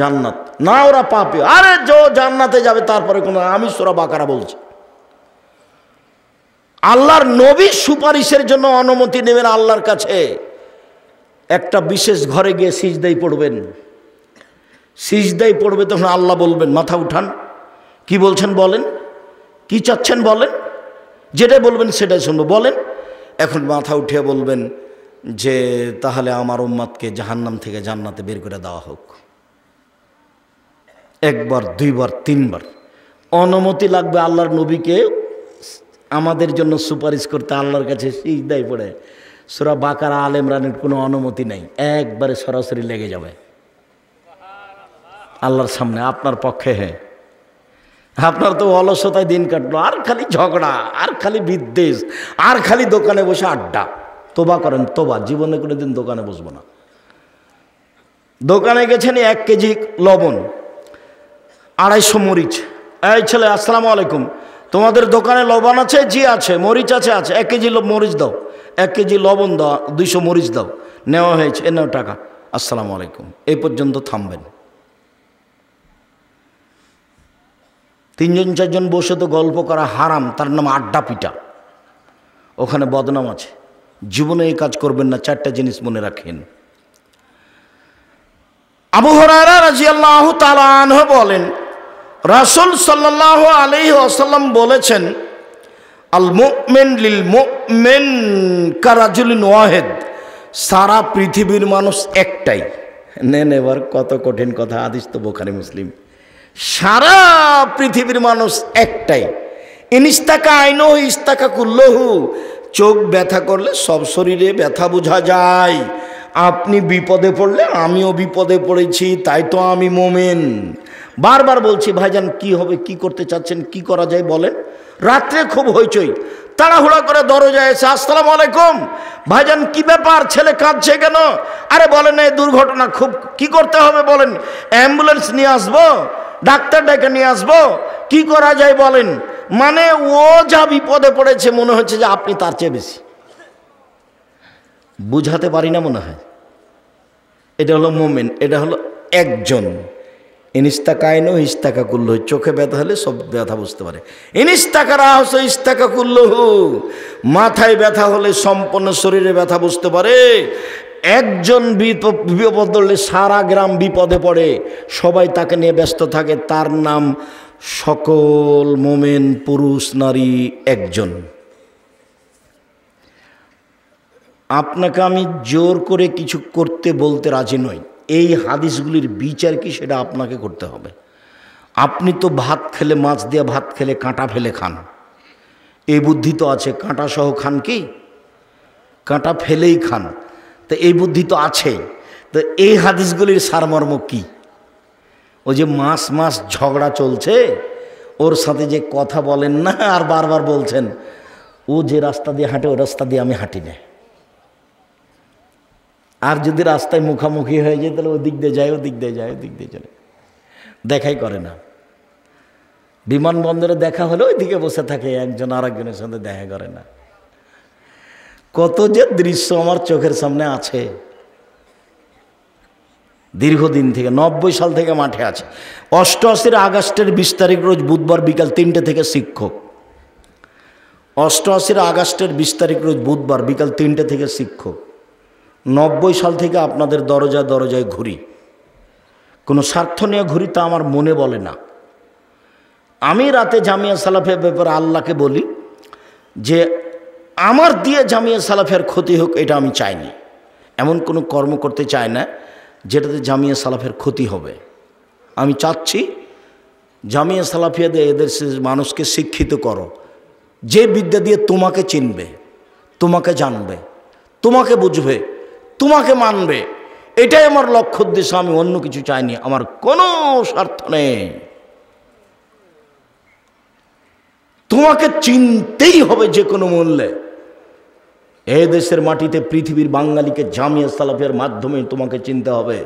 Speaker 1: জান্নাত না, ওরা পাপী, আরে জান্নাতে যাবে তারপরে কোনো, আমি সূরা বাকারা বলছি। আল্লাহর নবী সুপারিশের জন্য অনুমতি নেবেন আল্লাহর কাছে। একটা বিশেষ ঘরে গিয়ে সিজদায় পড়বেন, সিজদায় পড়বে তখন আল্লাহ বলবেন মাথা উঠান, কি বলছেন বলেন, কি চাচ্ছেন বলেন, যেটাই বলবেন সেটাই শুনবো বলেন। এখন মাথা উঠিয়ে বলবেন যে তাহলে আমার উম্মতকে জাহান্নাম থেকে জান্নাতে বের করে দেওয়া হোক। একবার, দুইবার, তিনবার অনুমতি লাগবে আল্লাহর নবীকে আমাদের জন্য সুপারিশ করতে আল্লাহর কাছে সিজদায় পড়ে। সূরা বাকারা আলে ইমরানের কোনো অনুমতি নেই, একবারে সরাসরি লেগে যাবে আল্লাহর সামনে আপনার পক্ষে। হ্যাঁ, আপনার তো অলসতায় দিন কাটলো, আর খালি ঝগড়া, আর খালি বিদ্বেষ, আর খালি দোকানে বসে আড্ডা। তোবা করেন, তোবা, জীবনে কোনো দিন দোকানে বসবো না। দোকানে গেছেন 1 কেজি লবণ, 250 মরিচ। এই ছেলে আসসালামু আলাইকুম, তোমাদের দোকানে লবণ আছে? জি আছে। মরিচ আছে? আছে। 1 কেজি মরিচ দাও, 1 কেজি লবণ দাও, 200 মরিচ দাও। নেওয়া হয়েছে, এ নাও টাকা, আসসালামু আলাইকুম। এই পর্যন্ত থামবেন। 3জন 4জন বসে তো গল্প করা হারাম, তার নাম আড্ডা পিটা, ওখানে বদনাম আছে। জীবনে এই কাজ করবেন না, 4টা জিনিস মনে রাখেন। আবু হুরায়রা রাদিয়াল্লাহু তাআলা আনহু বলেন, রাসূল সাল্লাল্লাহু আলাইহি ওয়াসাল্লাম বলেছেন, আল মুমিন লিল মুমিন কারাজুলিন ওয়াহিদ, সারা পৃথিবীর মানুষ একটাই। নেন এবার কত কঠিন কথা, হাদিস তো বুখারী মুসলিম। সারা পৃথিবীর মানুষ একটাই। ইনিস্তাকা আইনহু ইস্তাকা কুল্লহু, চোখ ব্যথা করলে সব শরীরে ব্যথা বোঝা যায়। আপনি বিপদে পড়লে আমিও বিপদে পড়েছি, তাই তো আমি মোমেন। বারবার বলছি ভাইজান, কি হবে, কি করতে চাচ্ছেন, কি করা যায় বলেন। রাত্রে খুব হইচই, তাড়াহুড়া করে দরজায় এসে আসসালামু আলাইকুম, ভাইজান কি ব্যাপার, ছেলে কাঁদছে কেন? আরে বলেন এই দুর্ঘটনা, খুব কি করতে হবে বলেন, অ্যাম্বুলেন্স নিয়ে আসবো, ডাক্তার ডেকে নিয়ে আসবো, কি করা যায় বলেন। মানে ও যা বিপদে পড়েছে মনে হচ্ছে যে আপনি তার চেয়ে বেশি। বুঝাতে পারি না মনে হয়। এটা হলো মোমেন, এটা হলো একজন। ইনিস্তাকাইনো ইস্তাকা কুল্লু, চোখে ব্যথা হলে সব ব্যথা বুঝতে পারে। ইনিস্তাকা রাহস ইস্তাকা কুল্লহু, মাথায় ব্যথা হলে সম্পূর্ণ শরীরে ব্যথা বুঝতে পারে। একজন বিপদ পড়লে সারা গ্রাম বিপদে পড়ে, সবাই তাকে নিয়ে ব্যস্ত থাকে। তার নাম সকল মোমেন পুরুষ নারী একজন। আপনাকে আমি জোর করে কিছু করতে বলতে রাজি নই। এই হাদিসগুলির বিচার কি সেটা আপনাকে করতে হবে। আপনি তো ভাত খেলে, মাছ দিয়ে ভাত খেলে কাঁটা ফেলে খান, এই বুদ্ধি তো আছে। কাঁটা সহ খান কি? কাঁটা ফেলেই খান, তো এই বুদ্ধি তো আছে। তো এই হাদিসগুলির সারমর্ম কি? ওই যে মাস ঝগড়া চলছে, ওর সাথে যে কথা বলেন না আর বারবার বলছেন, ও যে রাস্তা দিয়ে হাঁটে ওই রাস্তা দিয়ে আমি হাঁটি না। আর যদি রাস্তায় মুখামুখি হয়ে যায় তাহলে ওদিক দিয়ে যায়, ওদিক দিয়ে যায়, ওদিক দিয়ে চলে, দেখাই করে না। বিমানবন্দরে দেখা হলে ওইদিকে বসে থাকে, একজন আর একজনের সাথে দেখা করে না। কত যে দৃশ্য আমার চোখের সামনে আছে। দীর্ঘদিন থেকে 90 সাল থেকে মাঠে আছে। 88 আগস্টের 20 তারিখ রোজ বুধবার বিকাল 3টে থেকে শিক্ষক। 88 আগস্টের 20 তারিখ রোজ বুধবার বিকাল 3টে থেকে শিক্ষক। 90 সাল থেকে আপনাদের দরজায় দরজায় ঘুরি, কোনো স্বার্থ নিয়ে ঘুরি তা আমার মনে বলে না। আমি রাতে জামিয়া সালাফের ব্যাপারে আল্লাহকে বলি যে আমার দিয়ে জামিয়া সালাফের ক্ষতি হোক, এটা আমি চাইনি। এমন কোনো কর্ম করতে চাই না যেটাতে জামিয়া সালাফের ক্ষতি হবে। আমি চাচ্ছি জামিয়া সালাফিয়াদের এদের মানুষকে শিক্ষিত করো, যে বিদ্যা দিয়ে তোমাকে চিনবে, তোমাকে জানবে, তোমাকে বুঝবে, তোমাকে মানবে। এটাই আমার লক্ষ্য উদ্দেশ্য, আমি অন্য কিছু চাইনি। আমার কোনো স্বার্থ নেই। তোমাকে চিনতেই হবে যে কোনো মূল্যে। এই দেশের মাটিতে পৃথিবীর বাঙালিকে জামিয়া সালাফিয়ার মাধ্যমে তোমাকে চিনতে হবে।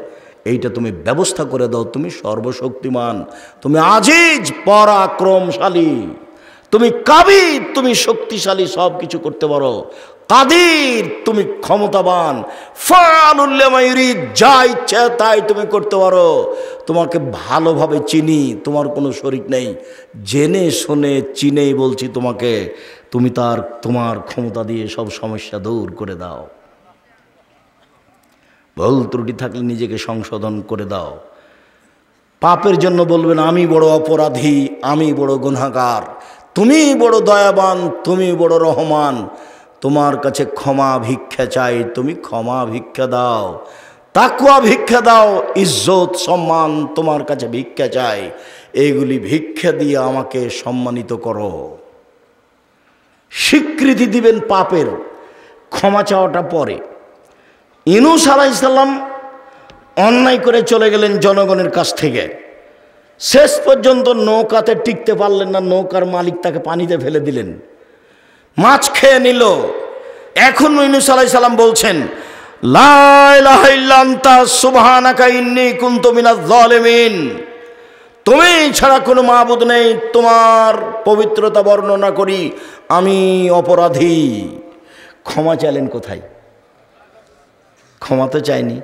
Speaker 1: এইটা তুমি ব্যবস্থা করে দাও। তুমি সর্বশক্তিমান, তুমি আজিজ পরাক্রমশালী, তুমি কাবির, তুমি শক্তিশালী, সব কিছু করতে পারো। কাদির, তুমি ক্ষমতাবান। ফাআলুল লিমা ইউরিদ, যা ইচ্ছা তাই তুমি করতে পারো। তোমাকে ভালোভাবে চিনি, তোমার কোনো শরীক নেই, জেনে শুনে চিনেই বলছি তোমাকে, তুমি তোমার ক্ষমতা দিয়ে সব সমস্যা দূর করে দাও। ভুল ত্রুটি থাকলে নিজেকে সংশোধন করে দাও। পাপের জন্য বলবেন আমি বড় অপরাধী, আমি বড় গুনাহগার, তুমি বড় দয়াবান, তুমি বড় রহমান, তোমার কাছে ক্ষমা ভিক্ষা চাই, তুমি ক্ষমা ভিক্ষা দাও। তাকওয়া ভিক্ষা দাও, ইজ্জত সম্মান তোমার কাছে ভিক্ষা চাই, এইগুলি ভিক্ষা দিয়ে আমাকে সম্মানিত করো। স্বীকৃতি দিবেন পাপের, ক্ষমা চাওয়াটা পরে। ইউনূস আলাইহিস সালাম অন্যায় করে চলে গেলেন জনগণের কাছ থেকে, শেষ পর্যন্ত নৌকাতে টিকতে পারলেন না, নৌকার মালিক তাকে পানিতে ফেলে দিলেন, মাছ খেয়ে নিল। এখন ইউনূস আলাইহিস সালাম বলছেন লা ইলাহা ইল্লা আনতা সুবহানাকা ইন্নী কুনতু মিনাজ জালিমিন, তুমি ছাড়া কোনো মাবুদ নেই, তোমার পবিত্রতা বর্ণনা করি, আমি অপরাধী। ক্ষমা চাইলেন কোথায়? ক্ষমা তো চাইনি।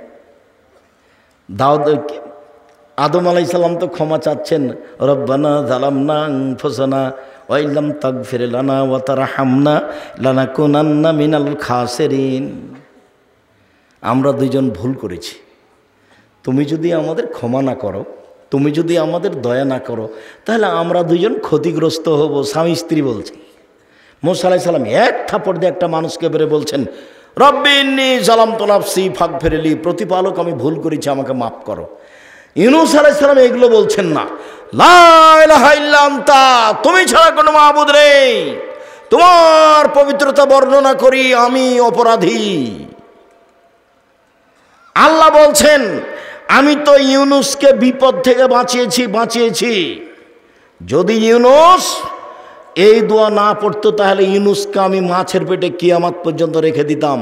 Speaker 1: আদম আলাইহিস সালাম তো ক্ষমা চাচ্ছেন, রব্বানা যালামনা আনফুসানা ওয়া ইল্লাম তাগফির লানা ওয়া তারহামনা লানাকুনান্না মিনাল খাসিরিন। আমরা দুইজন ভুল করেছি, তুমি যদি আমাদের ক্ষমা না করো, তুমি যদি আমাদের দয়া না করো, তাহলে আমরা দুইজন ক্ষতিগ্রস্ত হব। স্বামী স্ত্রী বলছে। মূসা আলাইহিস সালাম এক থাপড় দিয়ে একটা মানুষকে বেরে বলছেন রব্বি ইন্নী যালামতু নাফসি ফাগফিরলি, প্রতিপালক আমি ভুল করেছি, আমাকে মাফ করো। ইউনূস আলাইহিস সালাম এগুলো বলছেন না, লা ইলাহা ইল্লা আনতা, তুমি ছাড়া কোনো মাবুদ নেই, তোমার পবিত্রতা বর্ণনা করি, আমি অপরাধী। আল্লাহ বলছেন আমি তো ইউনূসকে বিপদ থেকে বাঁচিয়েছি। যদি ইউনূস এই দোয়া না পড়তো তাহলে ইউনূসকে আমি মাছের পেটে কিয়ামত পর্যন্ত রেখে দিতাম।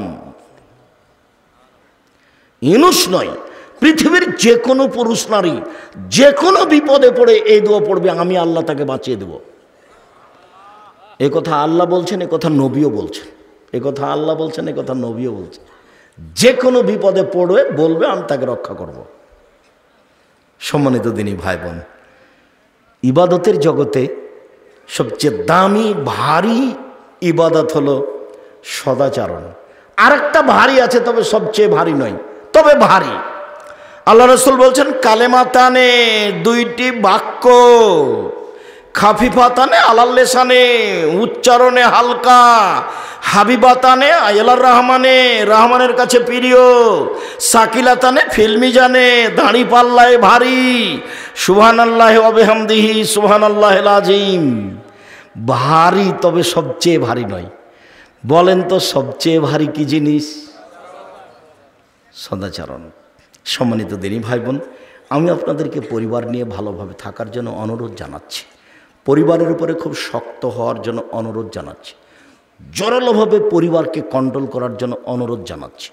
Speaker 1: ইউনূস নয়, পৃথিবীর যে কোনো পুরুষ নারী যে কোনো বিপদে পড়ে এই দোয়া পড়বে, আমি আল্লাহ তাকে বাঁচিয়ে দেব। এ কথা আল্লাহ বলছেন, এ কথা নবীও বলছেন, এ কথা আল্লাহ বলছেন, এ কথা নবীও বলছেন। যে কোনো বিপদে পড়বে বলবে, আমি তাকে রক্ষা করব। সম্মানিত দিনী ভাই বোন, ইবাদতের জগতে সবচেয়ে দামি ভারী ইবাদত হলো সদাচরণ। আরেকটা ভারী আছে, তবে সবচেয়ে ভারী নয়, তবে ভারী। আল্লাহ রাসূল বলছেন কালেমাতানে, দুইটি বাক্য, খাফিফাতানে আলাল লিসানে, উচ্চারণে হালকা, হাবিবাতানে আয়ালার রহমানে, রহমানের কাছে প্রিয়, সাকিলাতানে ফিল মিজানে, দাড়ি পাল্লায় ভারী, সুবহানাল্লাহি ওয়া বিহামদিহি সুবহানাল্লাহিল আযীম। ভারী, তবে সবচেয়ে ভারী নয়। বলেন তো সবচেয়ে ভারী কি জিনিস? সদাচরণ। সম্মানিত দিনী ভাই বোন, আমি আপনাদেরকে পরিবার নিয়ে ভালোভাবে থাকার জন্য অনুরোধ জানাচ্ছি, পরিবারের উপরে খুব শক্ত হওয়ার জন্য অনুরোধ জানাচ্ছি, জোরালোভাবে পরিবারকে কন্ট্রোল করার জন্য অনুরোধ জানাচ্ছি।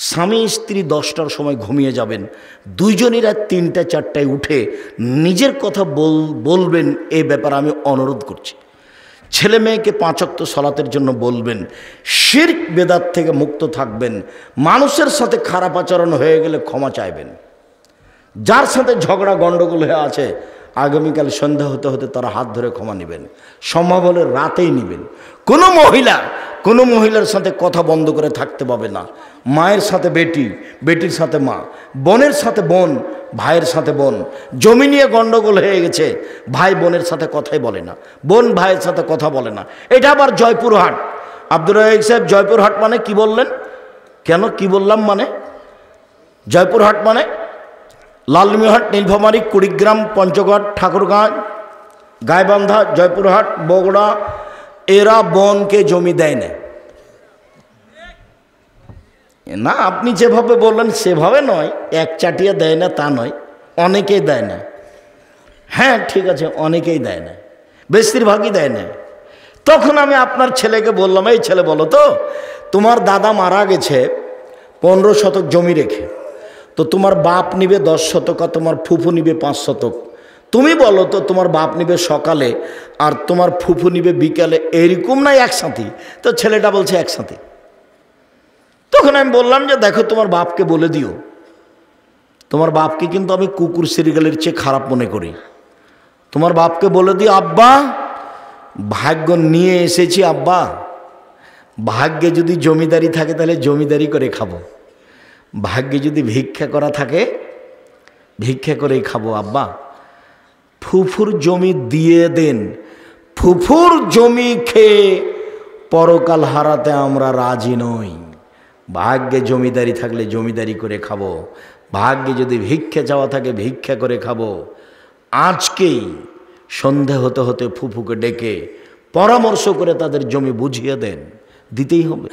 Speaker 1: স্বামী স্ত্রী 10টার সময় ঘুমিয়ে যাবেন, দুইজনই রাত 3টা 4টায় উঠে নিজের কথা বলবেন, এই ব্যাপারে আমি অনুরোধ করছি। ছেলে মেয়েকে 5 ওয়াক্ত সালাতের জন্য বলবেন, শিরক বেদাত থেকে মুক্ত থাকবেন, মানুষের সাথে খারাপ আচরণ হয়ে গেলে ক্ষমা চাইবেন, যার সাথে ঝগড়া গণ্ডগোল হয়ে আছে আগামীকাল সন্ধ্যা হতে হতে তারা হাত ধরে ক্ষমা নেবেন, সম্ভব হলে রাতেই নেবেন। কোনো মহিলার সাথে কথা বন্ধ করে থাকতে পাবে না। মায়ের সাথে বেটি, বেটির সাথে মা, বোনের সাথে বোন, ভাইয়ের সাথে বোন। জমি নিয়ে গণ্ডগোল হয়ে গেছে, ভাই বোনের সাথে কথাই বলে না, বোন ভাইয়ের সাথে কথা বলে না। এটা আবার জয়পুরহাট। আব্দুর রাজ্জাক সাহেব, জয়পুরহাট মানে কি বললেন? কেন কি বললাম? মানে জয়পুরহাট মানে লালমিহাট, নীলফামারী, কুড়িগ্রাম, পঞ্চগড়, ঠাকুরগাঁও, গাইবান্ধা, জয়পুরহাট, বগুড়া, এরা বোনকে জমি দেয় না। না, আপনি যেভাবে বললেন সেভাবে নয়, এক চাটিয়া দেয় না তা নয়, অনেকেই দেয় না। হ্যাঁ ঠিক আছে, অনেকেই দেয় না, বেশিরভাগই দেয় না। তখন আমি আপনার ছেলেকে বললাম, এই ছেলে বলো তো, তোমার দাদা মারা গেছে 15 শতক জমি রেখে, তো তোমার বাপ নিবে 10 শতক আর তোমার ফুফু নিবে 5 শতক। তুমি বলো তো তোমার বাপ নিবে সকালে আর তোমার ফুফু নিবে বিকালে, এরকম নাই একসাথে? তো ছেলেটা বলছে একসাথে। তখন আমি বললাম যে দেখো তোমার বাপকে বলে দিও, তোমার বাপকে কিন্তু আমি কুকুর সিরিগালের চেয়ে খারাপ মনে করি। তোমার বাপকে বলে দিও আব্বা ভাগ্য নিয়ে এসেছি, আব্বা ভাগ্যে যদি জমিদারি থাকে তাহলে জমিদারি করে খাবো, ভাগ্যে যদি ভিক্ষা করা থাকে ভিক্ষা করেই খাবো। আব্বা ফুফুর জমি দিয়ে দেন, ফুফুর জমি খেয়ে পরকাল হারাতে আমরা রাজি নই। ভাগ্যে জমিদারি থাকলে জমিদারি করে খাবো, ভাগ্যে যদি ভিক্ষা চাওয়া থাকে ভিক্ষা করে খাবো। আজকেই সন্ধে হতে হতে ফুফুকে ডেকে পরামর্শ করে তাদের জমি বুঝিয়ে দেন। দিতেই হবে,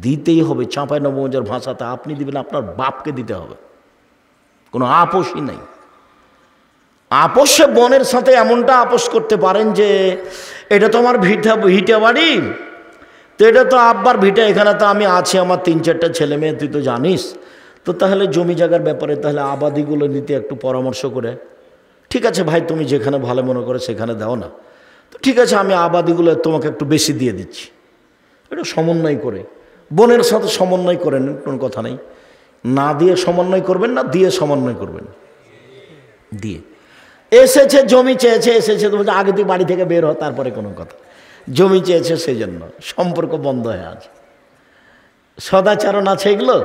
Speaker 1: দিতেই হবে। চাঁপাইনবাবগঞ্জের ভাষাতে আপনি দিবেন, আপনার বাপকে দিতে হবে, কোনো আপোষই নাই। আপোষে বোনের সাথে এমনটা আপোষ করতে পারেন যে এটা তো আমার ভিটা বাড়ি, তো এটা তো আব্বার ভিটা, এখানে তো আমি আছি, আমার 3-4টা ছেলে মেয়ে, তুই তো জানিস, তো তাহলে জমি জায়গার ব্যাপারে তাহলে আবাদিগুলো নিতে একটু পরামর্শ করে, ঠিক আছে ভাই তুমি যেখানে ভালো মনে করে সেখানে দাও না, তো ঠিক আছে আমি আবাদিগুলো তোমাকে একটু বেশি দিয়ে দিচ্ছি। এটা সমন্বয় করে বোনের সাথে সমন্বয় করেন, কোনো কথা নেই। না দিয়ে সমন্বয় করবেন না, দিয়ে সমন্বয় করবেন। দিয়ে এসেছে জমি চেয়েছে, এসেছে তো বলছে আগে তুই বাড়ি থেকে বের হ, তারপরে কোনো কথা। জমি চেয়েছে সেই জন্য সম্পর্ক বন্ধ হয়ে আছে। সদাচরণ আছে এগুলো,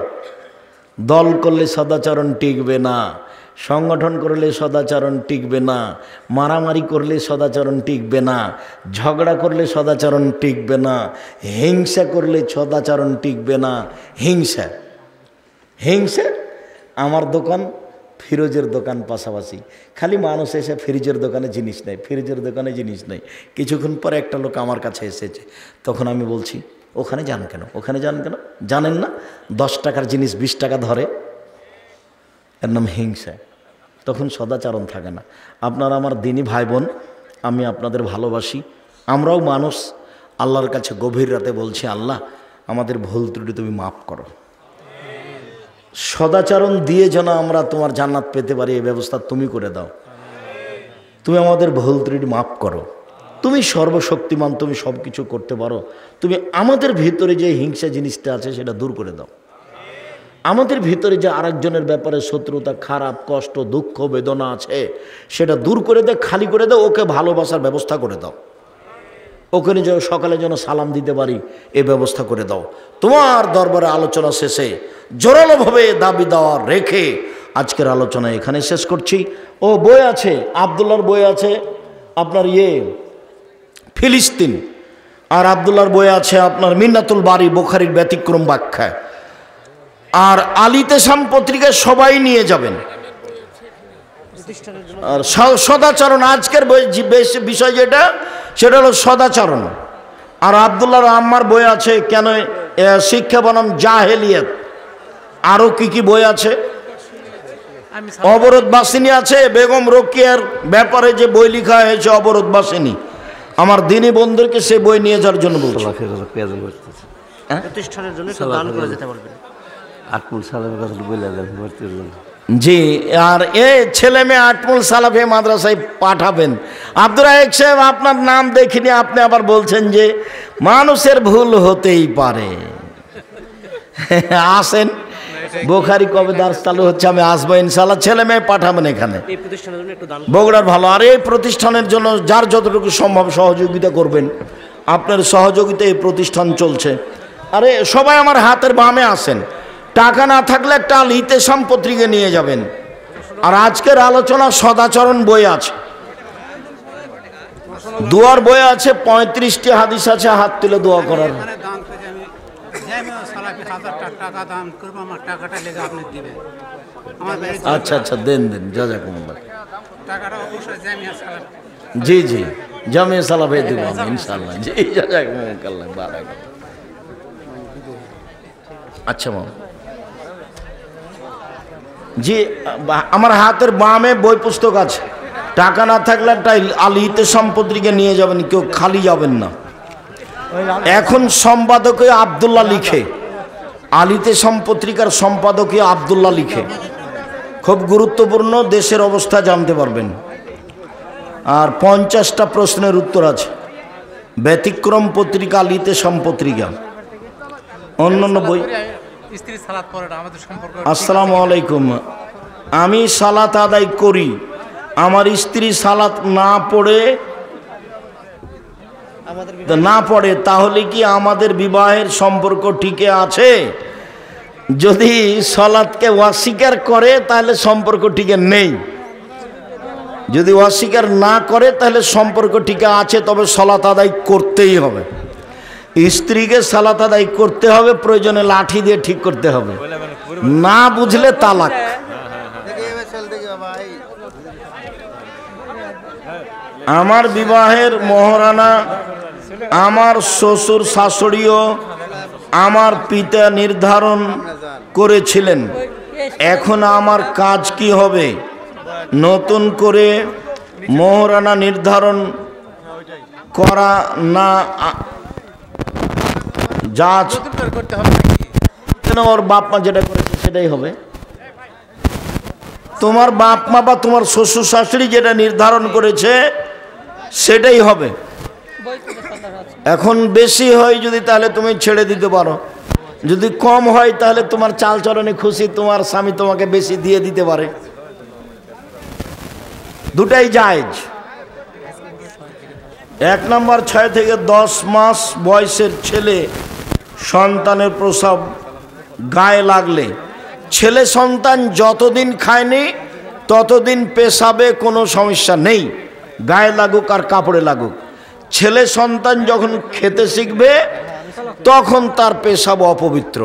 Speaker 1: দল করলে সদাচরণ টিকবে না, সংগঠন করলে সদাচরণ টিকবে না, মারামারি করলে সদাচরণ টিকবে না, ঝগড়া করলে সদাচরণ টিকবে না, হিংসা করলে সদাচরণ টিকবে না। হিংসা হিংসা আমার দোকান ফিরোজের দোকান পাশাপাশি, খালি মানুষ এসে ফ্রিজের দোকানে জিনিস নেয়, ফ্রিজের দোকানে জিনিস নেই। কিছুক্ষণ পরে একটা লোক আমার কাছে এসেছে, তখন আমি বলছি ওখানে যান কেন, ওখানে যান কেন, জানেন না 10 টাকার জিনিস 20 টাকা ধরে, এর নাম হিংসা। তখন সদাচরণ থাকে না। আপনারা আমার দিনী ভাই বোন, আমি আপনাদের ভালোবাসি, আমরাও মানুষ। আল্লাহর কাছে গভীর রাতে বলছি আল্লাহ আমাদের ভুল ত্রুটি তুমি মাফ করো, সদাচরণ দিয়ে যেন আমরা তোমার জান্নাত পেতে পারি এই ব্যবস্থা তুমি করে দাও। তুমি আমাদের ভুল ত্রুটি মাফ করো, তুমি সর্বশক্তিমান, তুমি সব কিছু করতে পারো। তুমি আমাদের ভিতরে যে হিংসা জিনিসটা আছে সেটা দূর করে দাও। আমাদের ভিতরে যে আরেকজনের ব্যাপারে শত্রুতা, খারাপ, কষ্ট, দুঃখ, বেদনা আছে সেটা দূর করে দে, খালি করে দাও, ওকে ভালোবাসার ব্যবস্থা করে দাও, ওখানে যেন সকালে যেন সালাম দিতে পারি এই ব্যবস্থা করে দাও। তোমার দরবারে আলোচনা শেষে জোরালোভাবে দাবি দেওয়া রেখে আজকের আলোচনা এখানে শেষ করছি। ও বই আছে, আবদুল্লাহর বই আছে আপনার ফিলিস্তিন, আর আবদুল্লাহর বই আছে আপনার মিন্নাতুল বারি বুখারীর ব্যতিক্রম ব্যাখ্যা, আর আলিতেসাম পত্রিকায় সবাই নিয়ে যাবেন। আর সদাচরণ আজকের বই বিষয় যেটা সেটা হলো সদাচরণ। আর আবদুল্লাহর আম্মার বই আছে কেন শিক্ষা বনাম জাহেলিয়াত, আরও কি বই আছে, অবরোধ বাসিনী আছে, বেগম রোকেয়ার ব্যাপারে যে বই লেখা হয়েছে অবরোধ বাসিনী, আমার দিনী বন্ধুদেরকে সে বই নিয়ে যাওয়ার জন্য বলছি। প্রতিষ্ঠানের জন্য দান করে যেতে পারবেন। জি, আর ছেলে মেয়ে আটমুল সালাফে মাদ্রাসায় পাঠাবেন। আব্দুর রাহেক সাহেব আপনার নাম দেখিনি, আপনি আবার বলছেন যে মানুষের ভুল হতেই পারে। আসেন, বুখারী কবে দার্স চালু হচ্ছে, আমি আসবো ইনশাআল্লাহ। ছেলে মেয়ে পাঠাবেন এখানে, বগুড়ার ভালো। আর এই প্রতিষ্ঠানের জন্য যার যতটুকু সম্ভব সহযোগিতা করবেন, আপনার সহযোগিতা এই প্রতিষ্ঠান চলছে। আরে সবাই আমার হাতের বামে আসেন, টাকা না থাকলে একটা আলিতেসাম পত্রিকা নিয়ে যাবেন। আর আজকের আলোচনা সদাচরণ বই আছে, দোয়ার বই আছে, 35টি হাদিস আছে হাত তুলে দোয়া করার। আচ্ছা আচ্ছা, দেন দেন, জাযাকুমুল্লাহ। জি জি, জামিয়া সালাফে দেব আমি ইনশাআল্লাহ। জি, জাযাকুমুল্লাহ, বারাকাল্লাহ। আচ্ছা মামা, জি আমার হাতের বামে বই পুস্তক আছে, টাকা না থাকলে একটা আলিতেসাম পত্রিকা নিয়ে যাবেন, কেউ খালি যাবেন না। এখন সম্পাদকীয় আবদুল্লাহ লিখে, আলিতেসাম পত্রিকার সম্পাদকীয় আবদুল্লাহ লিখে, খুব গুরুত্বপূর্ণ, দেশের অবস্থা জানতে পারবেন। আর 50টা প্রশ্নের উত্তর আছে। ব্যতিক্রম পত্রিকা, আলিতে সম্পত্রিকা, অন্যান্য বই। আসসালামু আলাইকুম। আমি সালাত আদায় করি, আমার স্ত্রী সালাত না পড়ে তাহলে কি আমাদের বিবাহের সম্পর্ক টিকে আছে? যদি সালাতকে অস্বীকার করে তাহলে সম্পর্ক টিকে নেই, যদি অস্বীকার না করে তাহলে সম্পর্ক টিকে আছে, তবে সালাত আদায় করতেই হবে। স্ত্রীকে সালাত আদায় করতে হবে, প্রয়োজনে লাঠি দিয়ে ঠিক করতে হবে, না বুঝলে তালাক। আমার বিবাহের মহারণা আমার শ্বশুর শাশুড়িও আমার পিতা নির্ধারণ করেছিলেন, এখন আমার কাজ কি হবে? নতুন করে মহারণা নির্ধারণ করা না যা ওর বাপ মা যেটা করেছে সেটাই হবে। তোমার বাপ মা বা তোমার শ্বশুর শাশুড়ি যেটা নির্ধারণ করেছে সেটাই হবে। এখন বেশি হয় যদি, তাহলে তুমি ছেড়ে দিতে পারো। যদি কম হয় তাহলে তোমার চালচলনে খুশি, তোমার স্বামী তোমাকে বেশি দিয়ে দিতে পারে, দুটাই জায়েজ। 1 নম্বর, 6 থেকে 10 মাস বয়সের ছেলে সন্তানের প্রসব গায়ে লাগলে, ছেলে সন্তান যতদিন খায়নি ততদিন পেশাবে কোনো সমস্যা নেই, গায়ে লাগুক আর কাপড়ে লাগুক। ছেলে সন্তান যখন খেতে শিখবে তখন তার পেশাব অপবিত্র,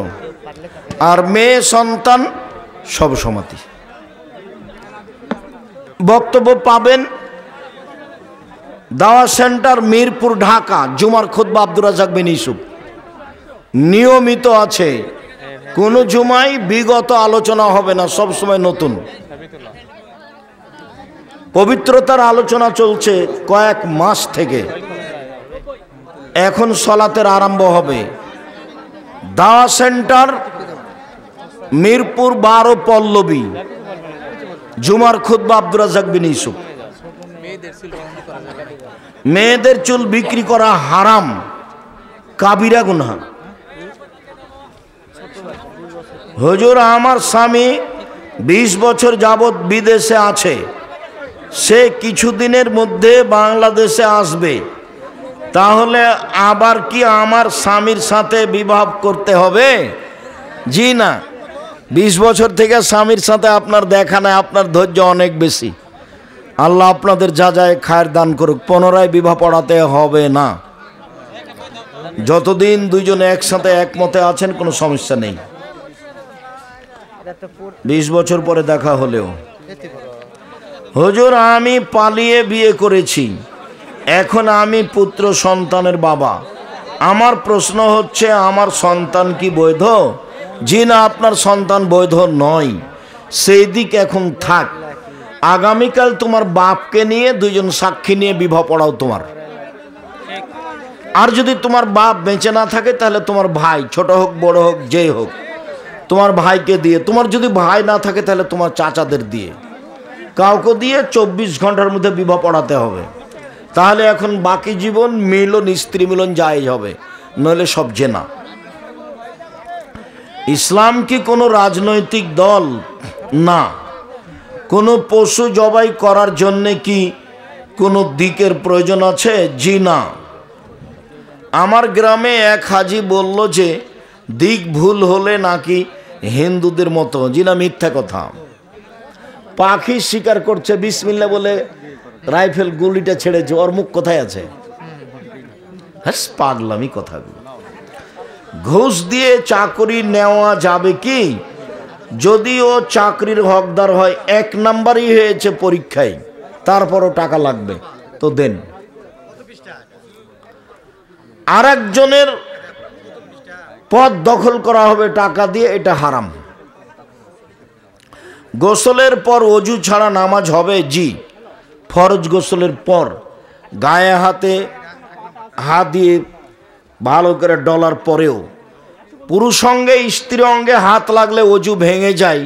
Speaker 1: আর মেয়ে সন্তান সব সমাতি। বক্তব্য পাবেন দাওয়া সেন্টার, মিরপুর, ঢাকা। জুমার খুতবা আব্দুর রাজ্জাক বিন ইউসুফ নিয়মিত আছে, কোনো জুমায় বিগত আলোচনা হবে না, সব সময় নতুন। পবিত্রতার আলোচনা চলছে কয়েক মাস থেকে, এখন সালাতের আরম্ভ হবে। দাওয়া সেন্টার, মিরপুর 12 পল্লবী। জুমার খুতবা আব্দুর রাজ্জাক বিন ইউসুফ। মেয়েদের চুল বিক্রি করা হারাম, কাবিরা গুনাহ। হুজুর, আমার স্বামী 20 বছর যাবৎ বিদেশে আছে, সে কিছুদিনের মধ্যে বাংলাদেশে আসবে, তাহলে আবার কি আমার স্বামীর সাথে বিবাহ করতে হবে? জি না, 20 বছর থেকে স্বামীর সাথে আপনার দেখা নাই, আপনার ধৈর্য অনেক বেশি। আল্লাহ আপনাদের যা যায় খায়ের দান করুক। পুনরায় বিবাহ পড়াতে হবে না, যতদিন দুইজনে একসাথে একমতে আছেন কোনো সমস্যা নেই। 20 বছর পরে দেখা হলেও। হুজুর, আমি পালিয়ে বিয়ে করেছি, এখন আমি পুত্র সন্তানের বাবা, আমার প্রশ্ন হচ্ছে আমার সন্তান কি বৈধ? জি না, আপনার সন্তান বৈধ নয়, সেই দিক এখন থাক। আগামীকাল তোমার বাপকে নিয়ে দুইজন সাক্ষী নিয়ে বিবাহ পড়াও তোমার। আর যদি তোমার বাপ বেঁচে না থাকে তাহলে তোমার ভাই, ছোট হোক বড় হোক যেই হোক, তোমার ভাইকে দিয়ে, তোমার যদি ভাই না থাকে তাহলে তোমার চাচাদের দিয়ে, কাউকে দিয়ে 24 ঘন্টার মধ্যে বিবাহ পড়াতে হবে। তাহলে এখন বাকি জীবন মিলন, স্ত্রী মিলন জায়েজ হবে, নইলে সব জেনা। ইসলাম কি কোনো রাজনৈতিক দল? না। কোনো পশু জবাই করার জন্যে কি কোনো দিকের প্রয়োজন আছে? জি না। আমার গ্রামে এক হাজি বলল যে দিক ভুল হলে নাকি হিন্দুদের মতো। জি না, মিথ্যা কথা। পাখি শিকার করছে, বিসমিল্লাহ বলে রাইফেল গুলিটা ছেড়েছে, ওর মুখ কোথায় আছে? হ্যাঁ, পাগলামি কথাগুলো। ঘুষ দিয়ে চাকরি নেওয়া যাবে কি? যদি ও চাকরির হকদার হয়, 1 নাম্বারই হয়েছে পরীক্ষায়, তারপরও টাকা লাগবে তো দেন। আর একজনের পদ দখল করা হবে টাকা দিয়ে, এটা হারাম। গোসলের পর অজু ছাড়া নামাজ হবে? জি। ফরজ গোসলের পর গায়ে হাতে হাত দিয়ে ভালো করে ডলার পরেও পুরুষ অঙ্গে স্ত্রী অঙ্গে হাত লাগলে অজু ভেঙে যায়,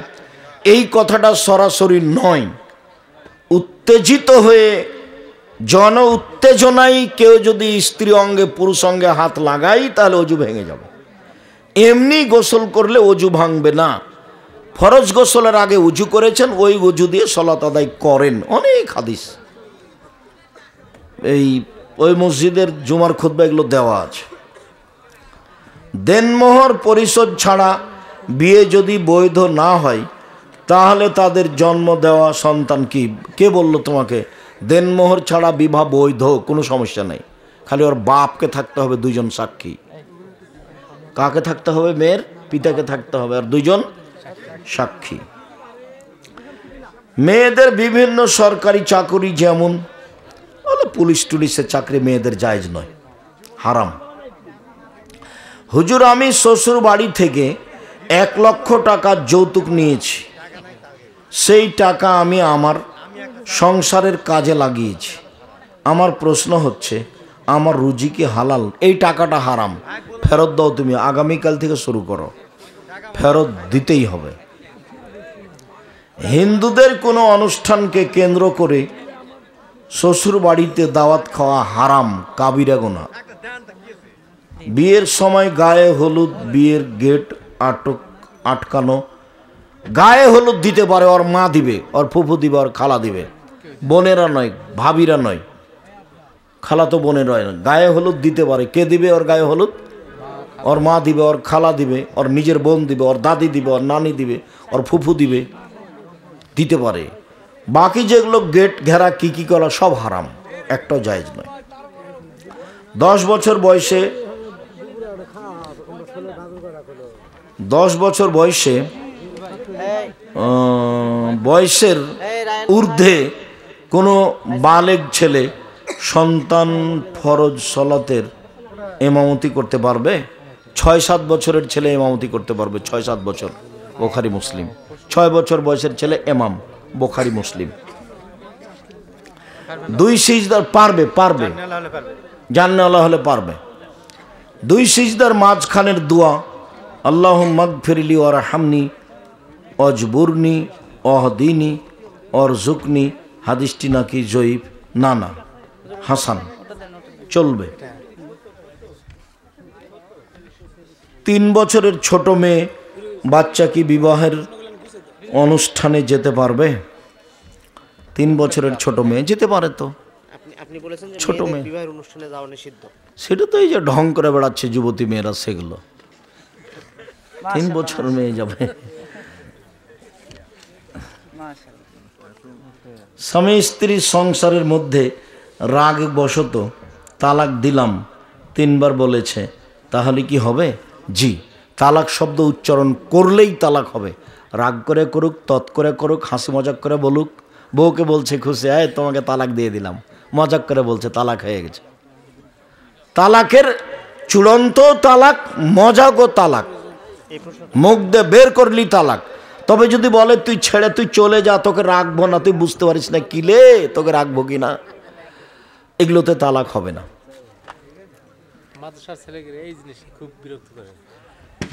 Speaker 1: এই কথাটা সরাসরি নয়। উত্তেজিত হয়ে জন উত্তেজনায় কেউ যদি স্ত্রী অঙ্গে পুরুষ অঙ্গে হাত লাগাই তাহলে অজু ভেঙে যাবে। এমনি গোসল করলে অজু ভাঙবে না। ফরজ গোসলের আগে উজু করেছেন, ওই উজু দিয়ে সালাত আদায় করেন। অনেক হাদিস ওই মসজিদের জুমার খুতবা এগুলো দেওয়া আছে। দেনমোহর পরিশোধ ছাড়া বিয়ে যদি বৈধ না হয় তাহলে তাদের জন্ম দেওয়া সন্তান কি? কে বলল তোমাকে দেনমোহর ছাড়া বিবাহ বৈধ? কোনো সমস্যা নেই, খালি ওর বাপকে থাকতে হবে দুইজন সাক্ষী। কাকে থাকতে হবে? মেয়ের পিতাকে থাকতে হবে আর দুইজন সাক্ষী। মেয়েদের বিভিন্ন সরকারি চাকরি, যেমন পুলিশ টুলিশের চাকরি মেয়েদের জায়েজ নয়, হারাম। হুজুর, আমি শ্বশুর বাড়ি থেকে 1 লক্ষ টাকা যৌতুক নিয়েছি, সেই টাকা আমি আমার সংসারের কাজে লাগিয়েছি। আমার প্রশ্ন হচ্ছে, আমার রুজি কি হালাল? এই টাকাটা হারাম, ফেরত দাও। তুমি আগামীকাল থেকে শুরু করো, ফেরত দিতেই হবে। হিন্দুদের কোনো অনুষ্ঠানকে কেন্দ্র করে শ্বশুর বাড়িতে দাওয়াত খাওয়া হারাম, কাবিরা গুনাহ। বিয়ের সময় গায়ে হলুদ, বিয়ের গেট আটকানো। গায়ে হলুদ দিতে পারে ওর মা দিবে, ওর ফুফু দিবে, ওর খালা দিবে, বোনেরা নয়, ভাবিরা নয়, খালা তো বোনের হয় না। গায়ে হলুদ দিতে পারে। কে দিবে ওর গায়ে হলুদ? ওর মা দিবে, ওর খালা দিবে, ওর নিজের বোন দিবে, ওর দাদি দিবে, ওর নানি দিবে, ওর ফুফু দিবে, দিতে পারে। বাকি যেগুলো গেট ঘেরা কি করা সব হারাম, একটাও জায়েজ নয়। 10 বছর বয়সে 10 বছর বয়সের ঊর্ধ্বে কোনো বালেগ ছেলে সন্তান ফরজ সালাতের ইমামতি করতে পারবে? 6-7 বছরের ছেলে ইমামতি করতে পারবে। 6-7 বছর, বুখারী মুসলিম। 6 বছর বয়সের ছেলে ইমাম, বুখারী মুসলিম। 2 সিজদার পারবে, জান্নাওয়ালা হলে পারবে। 2 সিজদার মাঝখানের দোয়া, আল্লাহুম্মা গফিরলি ওয়ারহামনি ওয়াজবুরনি ওয়াহদিনি ওয়ারযুকনি, হাদিসটি নাকি জয়ীফ, না হাসান, চলবে। 3 বছরের ছোট মেয়ে বাচ্চা কি বিবাহের অনুষ্ঠানে যেতে পারবে? 3 বছরের ছোট মেয়ে যেতে পারে। তো ছোট মেয়ে বিবাহের অনুষ্ঠানে যাওয়া নিষিদ্ধ, সেটা তো এই যে ঢং করে বেড়াচ্ছে যুবতী মেয়েরা, সেগুলো 3 বছর মেয়ে যাবে। স্বামী স্ত্রীর সংসারের মধ্যে রাগ বশত তালাক দিলাম 3 বার বলেছে, তাহলে কি হবে? জি, তালাক শব্দ উচ্চারণ করলেই তালাক হবে। রাগ করে করুক, তৎ করে করুক, হাসি মজাক করে বলুক। বউকে বলছে খুশি, তোমাকে তালাক দিয়ে দিলাম, মজাক করে বলছে তালাক হয়ে গেছে। তালাকের চূড়ান্ত তালাক মজাক ও তালাক, মুখ দিয়ে বের করলি তালাক। তবে যদি বলে তুই ছেড়ে তুই চলে যা, তোকে রাখবো না, তুই বুঝতে পারিস না কিলে তোকে রাখবো কি না, এগুলোতে তালাক হবে না।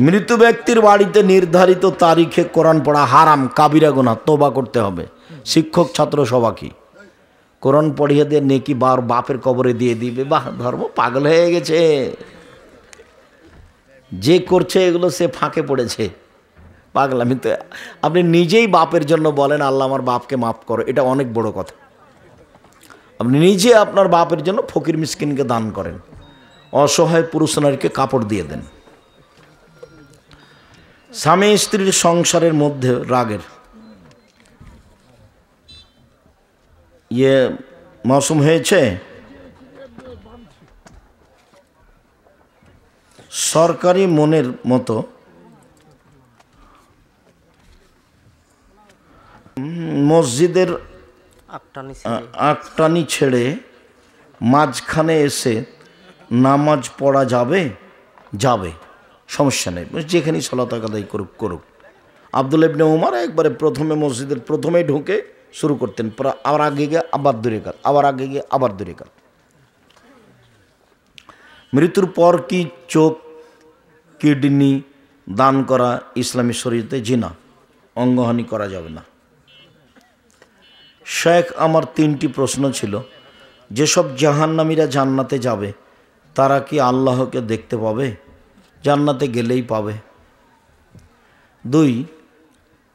Speaker 1: মৃত ব্যক্তির বাড়িতে নির্ধারিত তারিখে কোরআন পড়া হারাম, কাবিরা গুনাহ, তওবা করতে হবে। শিক্ষক ছাত্র সভা কি কোরআন পড়িয়ে দিয়ে নেকি বাপের কবরে দিয়ে দিবে? বাহ, ধর্ম পাগল হয়ে গেছে। যে করছে এগুলো সে ফাঁকে পড়েছে, পাগলামি। তো আপনি নিজেই বাপের জন্য বলেন আল্লাহ আমার বাপকে মাফ করো, এটা অনেক বড় কথা। আপনি নিজে আপনার বাপের জন্য ফকির মিসকিনকে দান করেন, অসহায় পুরুষ নারীকে কাপড় দিয়ে দেন। স্বামী স্ত্রীর সংসারের মধ্যে রাগের মৌসুম হয়েছে। সরকারি মনের মতো মসজিদের আকটানি ছেড়ে মাঝখানে এসে নামাজ পড়া যাবে? সমস্যা নেই, যেখানেই সালাত আদায় করুক। আব্দুল্লাহ ইবনে উমর একবারে প্রথমে মসজিদের প্রথমেই ঢুকে শুরু করতেন, আবার আগে গিয়ে আবার 2 রাকাত, আবার আগে গিয়ে আবার 2 রাকাত। মৃত্যুর পর কি চোখ কিডনি দান করা ইসলামী শরীয়তে? জি না, অঙ্গহানি করা যাবে না। শেখ, আমার 3টি প্রশ্ন ছিল। যেসব জাহান্নামীরা জান্নাতে যাবে তারা কি আল্লাহকে দেখতে পাবে? জান্নাতে গেলেই পাবে। 2,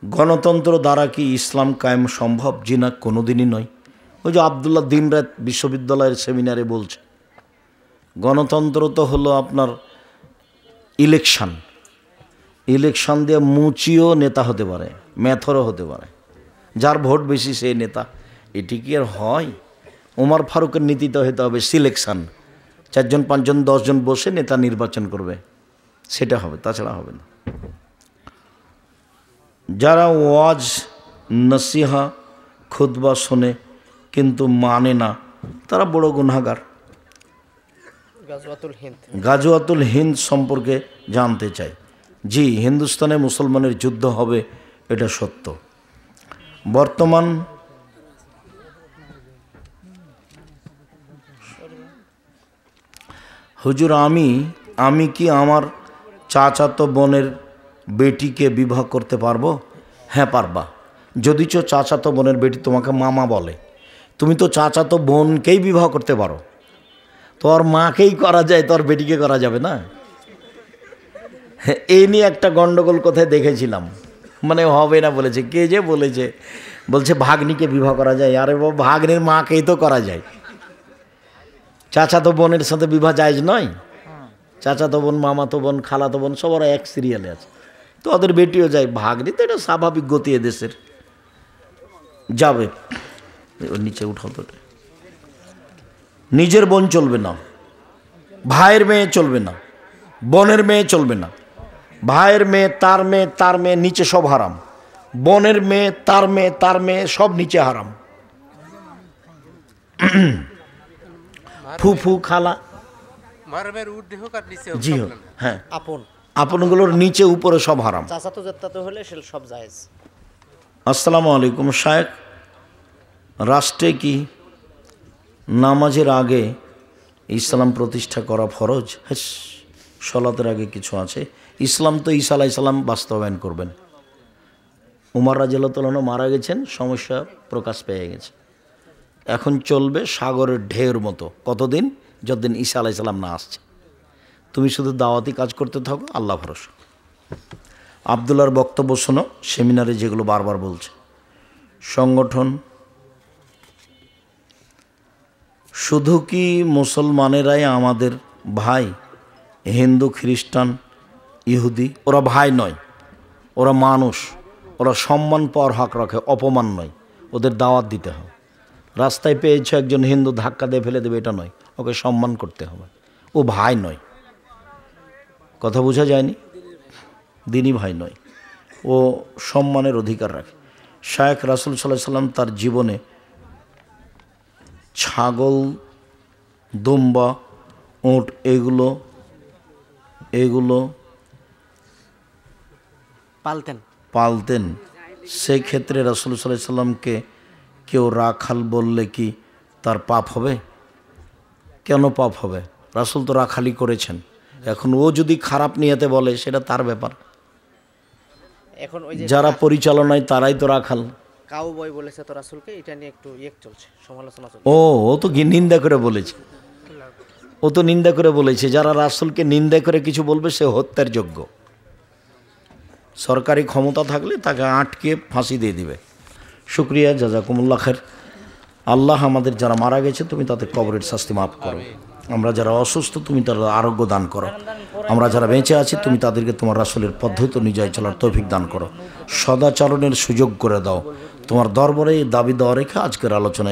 Speaker 1: গণতন্ত্র দ্বারা কি ইসলাম কায়েম সম্ভব? জি না, কোনোদিনই নয়। ওই যে আবদুল্লাহ দিনরাত বিশ্ববিদ্যালয়ের সেমিনারে বলছে, গণতন্ত্র তো হলো আপনার ইলেকশন দিয়ে মুচিও নেতা হতে পারে, মেথরও হতে পারে, যার ভোট বেশি সেই নেতা। এটি কি আর হয়? ওমর ফারুকের নীতিতে হতে হবে সিলেকশন, 4 জন 5 জন 10 জন বসে নেতা নির্বাচন করবে, সেটা হবে, তাছাড়া হবে না। যারা ওয়াজ নসিহা খুতবা শোনে কিন্তু মানে না, তারা বড় গুনাহগার। গাজওয়াতুল হিন্দ সম্পর্কে জানতে চাই। জি, হিন্দুস্তানে মুসলমানের যুদ্ধ হবে, এটা সত্য। বর্তমান হুজুর, আমি কি আমার চাচাতো বোনের বেটিকে বিবাহ করতে পারবো? হ্যাঁ, পারবা। যদি চাচাতো বোনের বেটি তোমাকে মামা বলে, তুমি তো চাচাতো বোনকেই বিবাহ করতে পারো। তোর মাকেই করা যায়, তোর বেটিকে করা যাবে না? এই নিয়ে একটা গন্ডগোল কোথায় দেখেছিলাম, মানে হবে না বলেছে, কে যে বলছে ভাগ্নিকে বিবাহ করা যায়। আরে ভাগ্নির মাকেই তো করা যায়, চাচাতো বোনের সাথে বিবাহ জায়েজ নয়? চাচাতো বোন, মামাতো বোন, খালাতো বোন সবার এক সিরিয়ালে আছে, তো ওদের বেটিও যায়। ভাগ্নি তো এটা স্বাভাবিক গতি এদেশের, যাবে। ওর নিচে উঠাও তো। নিজের বোন চলবে না, ভাইয়ের মেয়ে চলবে না, বোনের মেয়ে চলবে না। ভাইয়ের মেয়ে, তার মেয়ে নিচে সব হারাম। বোনের মেয়ে, তার মেয়ে সব নিচে হারাম। ফুফু, খালা, জি হোক, হ্যাঁ, আপনগুলোর নিচে উপরে সব হারাম। আসসালামু আলাইকুম শায়েখ, রাষ্ট্রে কি নামাজের আগে ইসলাম প্রতিষ্ঠা করা ফরজ? হ্যাঁ, সলাতের আগে কিছু আছে। ইসলাম তো ঈসা আলাইহিস সালাম বাস্তবায়ন করবেন। উমর রাদিয়াল্লাহু তাআলা মারা গেছেন, সমস্যা প্রকাশ পেয়ে গেছে। এখন চলবে সাগরের ঢেউর মতো, কতদিন? যতদিন ঈসা আলাইহিস সালাম না আসছে। তুমি শুধু দাওয়াতি কাজ করতে থাকো, আল্লাহ ভরসা। আবদুল্লাহর বক্তব্য শোনো, সেমিনারে যেগুলো বারবার বলছে। সংগঠন শুধু কি মুসলমানেরাই আমাদের ভাই? হিন্দু, খ্রিস্টান, ইহুদি ওরা ভাই নয়, ওরা মানুষ, ওরা সম্মান পাওয়ার হক রাখে, অপমান নয়। ওদের দাওয়াত দিতে হবে। রাস্তায় পেয়েছ একজন হিন্দু, ধাক্কা দিয়ে ফেলে দেবে, এটা নয়, ওকে সম্মান করতে হবে। ও ভাই নয়, কথা বোঝা যায়নি? দিনই ভাই নয়, ও সম্মানের অধিকার রাখে। শায়েখ, রাসূল সাল্লাল্লাহু আলাইহি সাল্লাম তার জীবনে ছাগল, দুম্বা, উট এগুলো পালতেন। সেই ক্ষেত্রে রাসূল সাল্লাল্লাহু আলাইহি সাল্লামকে কেউ রাখাল বললে কি তার পাপ হবে? কেন পাপ হবে? রাসূল তো রাখালি করেছেন। এখন ও যদি খারাপ নিয়তে বলে, সেটা তার ব্যাপার। এখন যারা পরিচালনায় তারাই তো রাখাল।
Speaker 2: কাউবয় বলেছে তো রাসূলকে, এটা নিয়ে একটু চলছে, সমালোচনা চলছে।
Speaker 1: ও তো নিন্দা করে বলেছে, যারা রাসূলকে নিন্দা করে কিছু বলবে সে হত্যার যোগ্য। সরকারি ক্ষমতা থাকলে তাকে আটকে ফাঁসি দিয়ে দিবে। শুকরিয়া, জাযাকুমুল্লাহ খায়ের। আল্লাহ আমাদের যারা মারা গেছে তুমি তাদের কবরের শাস্তি মাফ করো। আমরা যারা অসুস্থ তুমি তাদের আরোগ্য দান করো। আমরা যারা বেঁচে আছি তুমি তাদেরকে তোমার রাসূলের পদ্ধতি অনুযায়ী চলার তৌফিক দান করো। সদাচরণের সুযোগ করে দাও। তোমার দরবারে দাবি দেওয়া রেখে আজকের আলোচনায়